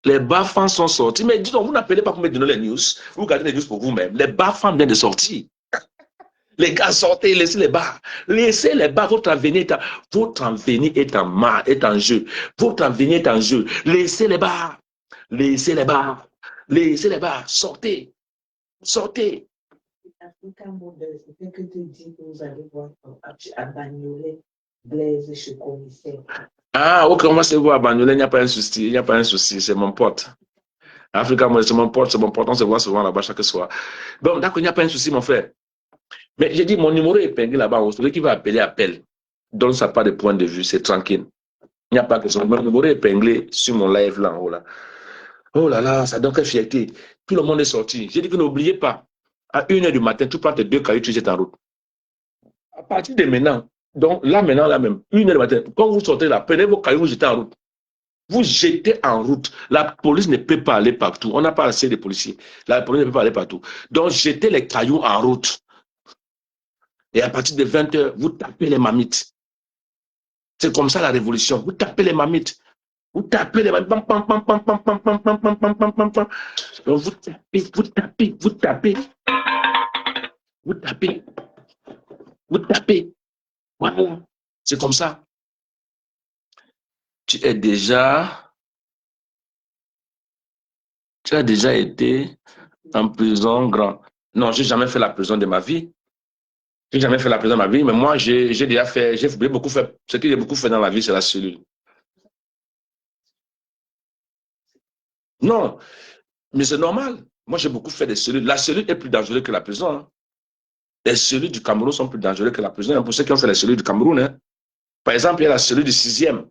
Les Bafans sont sortis. Mais dis donc, vous n'appelez pas pour me donner les news. Vous regardez les news pour vous-même. Les Bafans viennent de sortir. Les gars, sortez, laissez les bars. Laissez les bars. Votre avenir est en jeu. Votre avenir est en jeu. Laissez les bars. Laissez les bars. Laissez les bars. Sortez. Sortez. Africa Model, c'était que tu dis que vous allez voir à Bagnolet, Blaise, je connaissais. Ah, ok, on va se voir à Bagnolet, il n'y a pas un souci. Il n'y a pas un souci, c'est mon pote. Africa Model, c'est mon pote, on se voit souvent là-bas chaque soir. Bon, d'accord, il n'y a pas un souci, mon frère. Mais j'ai dit, mon numéro est épinglé là-bas. Celui qui va appeler, appelle. Donne sa part de point de vue, c'est tranquille. Il n'y a pas de question. Mon numéro est épinglé sur mon live là en haut là. Oh là là, ça donne quelle fierté. Tout le monde est sorti. J'ai dit que n'oubliez pas, à 1h du matin, tu prends tes 2 cailloux, tu jettes en route. À partir de maintenant, donc là maintenant, là même, 1h du matin, quand vous sortez là, prenez vos cailloux, vous jetez en route. Vous jetez en route. La police ne peut pas aller partout. On n'a pas assez de policiers. La police ne peut pas aller partout. Donc, jetez les cailloux en route. Et à partir de 20h, vous tapez les mamites. C'est comme ça la révolution. Vous tapez les mamites. Vous tapez les mamites. Pam, pam, pam, pam, pam, pam, pam, pam, pam, pam, pam, pam, pam. Donc vous tapez, vous tapez, vous tapez. Vous tapez. Vous tapez. Voilà. C'est comme ça. Tu as déjà été en prison grand. Non, j'ai jamais fait la prison de ma vie. J'ai jamais fait la prison de ma vie, mais moi, j'ai déjà fait, j'ai beaucoup fait. Ce que j'ai beaucoup fait dans la vie, c'est la cellule. Non, mais c'est normal. Moi, j'ai beaucoup fait des cellules. La cellule est plus dangereuse que la prison. Hein. Les cellules du Cameroun sont plus dangereuses que la prison. Hein, pour ceux qui ont fait les cellules du Cameroun. Hein. Par exemple, il y a la cellule du 6e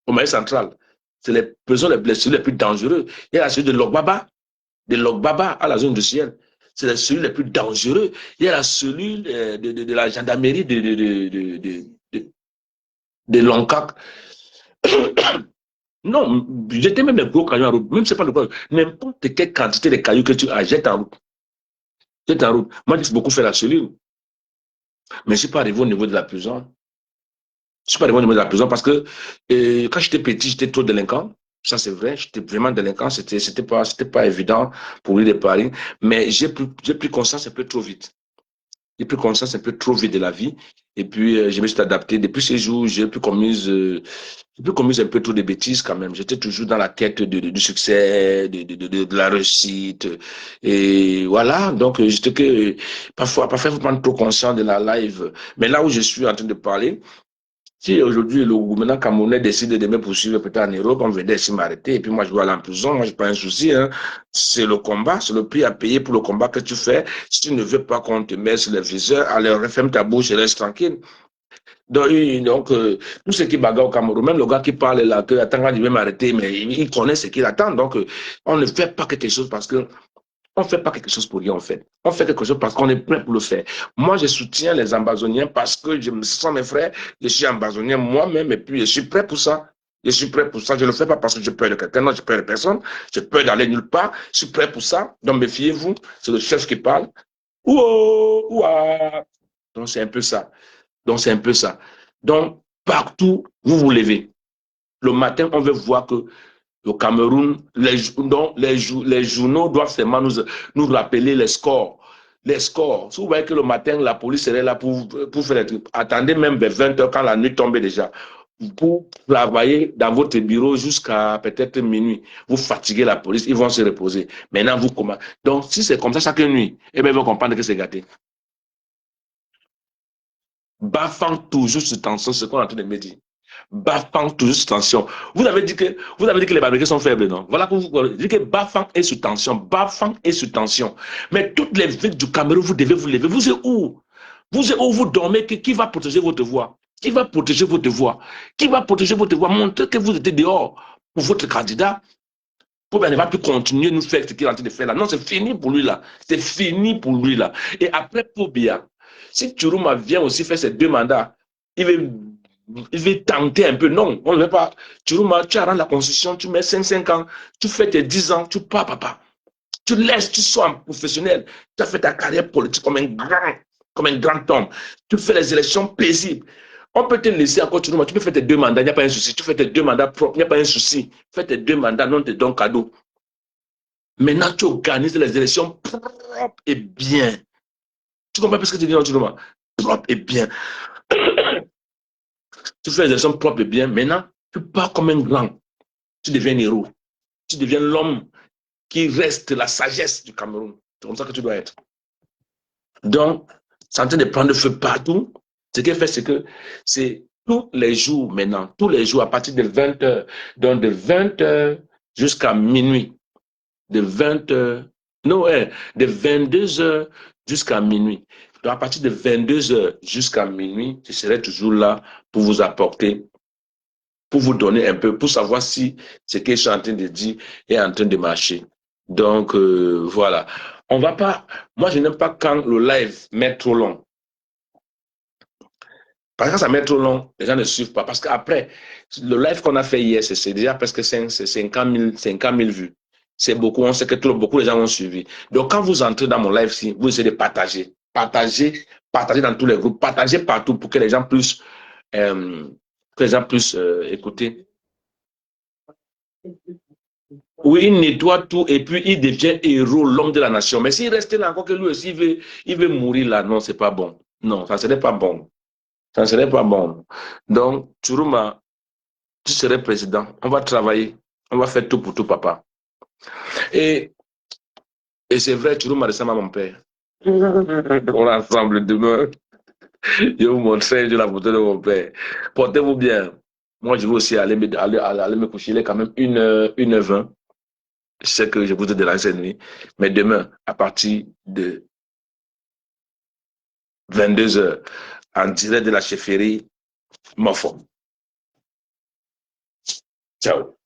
au Mali central. C'est les prisons, les cellules les plus dangereuses. Il y a la cellule de Logbaba à la zone industrielle. C'est les cellules les plus dangereuses. Il y a la cellule de la gendarmerie de Loncac. Non, j'étais même les gros cailloux en route. Même si ce n'est pas le gros. N'importe quelle quantité de cailloux que tu as, jette en route. Jette en route. Moi, j'ai beaucoup fait la cellule. Mais je ne suis pas arrivé au niveau de la prison. Je ne suis pas arrivé au niveau de la prison parce que quand j'étais petit, j'étais trop délinquant. Ça, c'est vrai. J'étais vraiment délinquant. C'était pas évident pour lui de parler. Mais j'ai pris conscience un peu trop vite. J'ai pris conscience un peu trop vite de la vie. Et puis, je me suis adapté. Depuis ces jours, j'ai pu commis un peu trop de bêtises quand même. J'étais toujours dans la quête du succès, de la réussite. Et voilà. Donc, j'étais que, parfois, il faut prendre trop conscience de la live. Mais là où je suis en train de parler, si aujourd'hui le gouvernement camerounais décide de me poursuivre peut-être en Europe, on venait ici m'arrêter et puis moi je vais aller en prison, moi je pas un souci. Hein. C'est le combat, c'est le prix à payer pour le combat que tu fais. Si tu ne veux pas qu'on te mette sur les viseurs, allez, referme ta bouche et reste tranquille. Donc, tout ce qui bagarre au Cameroun, même le gars qui parle là, que attends, il va m'arrêter, mais il connaît ce qu'il attend. Donc, on ne fait pas quelque chose parce que on ne fait pas quelque chose pour rien, en fait. On fait quelque chose parce qu'on est prêt pour le faire. Moi, je soutiens les Ambazoniens parce que je me sens mes frères. Je suis Ambazonien moi-même et puis je suis prêt pour ça. Je suis prêt pour ça. Je ne le fais pas parce que j'ai peur de quelqu'un. Non, j'ai peur de personne. J'ai peur d'aller nulle part. Je suis prêt pour ça. Donc, méfiez-vous. C'est le chef qui parle. Ouah, ouah. Donc, c'est un peu ça. Donc, c'est un peu ça. Donc, partout, vous vous levez. Le matin, on veut voir que au Cameroun, les journaux doivent seulement nous rappeler les scores. Les scores. Si vous voyez que le matin, la police serait là pour faire les trucs, attendez même vers 20 heures quand la nuit tombe déjà. Pour travailler dans votre bureau jusqu'à peut-être minuit. Vous fatiguez la police, ils vont se reposer. Maintenant, vous commencez. Donc, si c'est comme ça chaque nuit, eh bien, ils vont comprendre que c'est gâté. Baffant toujours sur tension, c'est ce qu'on est en train de me dire. Bafang toujours sous tension. Vous avez dit que les Américains sont faibles, non? Voilà que vous dites que Bafang est sous tension. Bafang est sous tension. Mais toutes les villes du Cameroun, vous devez vous lever. Vous êtes où? Vous êtes où vous dormez? Qui va protéger votre voix? Qui va protéger votre voix? Qui va protéger votre voix? Montrez que vous êtes dehors pour votre candidat. Pour ne va plus continuer de nous faire ce qu'il est en train de faire là. Non, c'est fini pour lui là. C'est fini pour lui là. Et après Pobia, si Churuma vient aussi faire ses 2 mandats, il veut tenter un peu. Non, on ne veut pas. Churuma, tu arranges la constitution, tu mets 5 ans, tu fais tes 10 ans, tu pars, papa. Tu laisses, tu sois un professionnel. Tu as fait ta carrière politique comme un grand homme. Tu fais les élections paisibles. On peut te laisser encore, tu peux faire tes 2 mandats, il n'y a pas un souci. Tu fais tes 2 mandats propres, il n'y a pas un souci. Fais tes 2 mandats, non, te donne cadeau. Maintenant, tu organises les élections propres et bien. Tu comprends ce que tu dis, non, propre et bien. Tu fais les élections propres et bien. Maintenant, tu pars comme un grand. Tu deviens un héros. Tu deviens l'homme qui reste la sagesse du Cameroun. C'est comme ça que tu dois être. Donc, c'est en train de prendre feu partout. Ce qu'elle fait, c'est que c'est tous les jours maintenant, tous les jours à partir de 20 heures, donc de 20 heures jusqu'à minuit, de 20 heures, non, ouais, de 22 heures jusqu'à minuit. Donc, à partir de 22 heures jusqu'à minuit, je serai toujours là pour vous apporter, pour vous donner un peu, pour savoir si ce que je suis en train de dire est en train de marcher. Donc, voilà. On va pas, moi, je n'aime pas quand le live met trop long. Parce que quand ça met trop long, les gens ne suivent pas. Parce qu'après, le live qu'on a fait hier, c'est déjà presque 50 000 vues. C'est beaucoup, on sait que beaucoup de gens ont suivi. Donc, quand vous entrez dans mon live, si vous essayez de partager, partagez dans tous les groupes, partagez partout pour que les gens puissent, écouter. Oui, il nettoie tout et puis il devient héros, l'homme de la nation. Mais s'il reste là encore que lui aussi, il veut mourir là, non, c'est pas bon. Non, ça serait pas bon. Ça ne serait pas bon. Donc, Churuma, tu serais président. On va travailler. On va faire tout pour tout, papa. Et c'est vrai, Churuma ressemble à mon père. On est ensemble demain. Je vais vous montrer la photo de mon père. Portez-vous bien. Moi, je vais aussi aller me coucher. Il est quand même 1h20. Je sais que je vous ai dérangé cette nuit. Mais demain, à partir de 22 heures, en direct de la chefferie, Mofo. Ciao.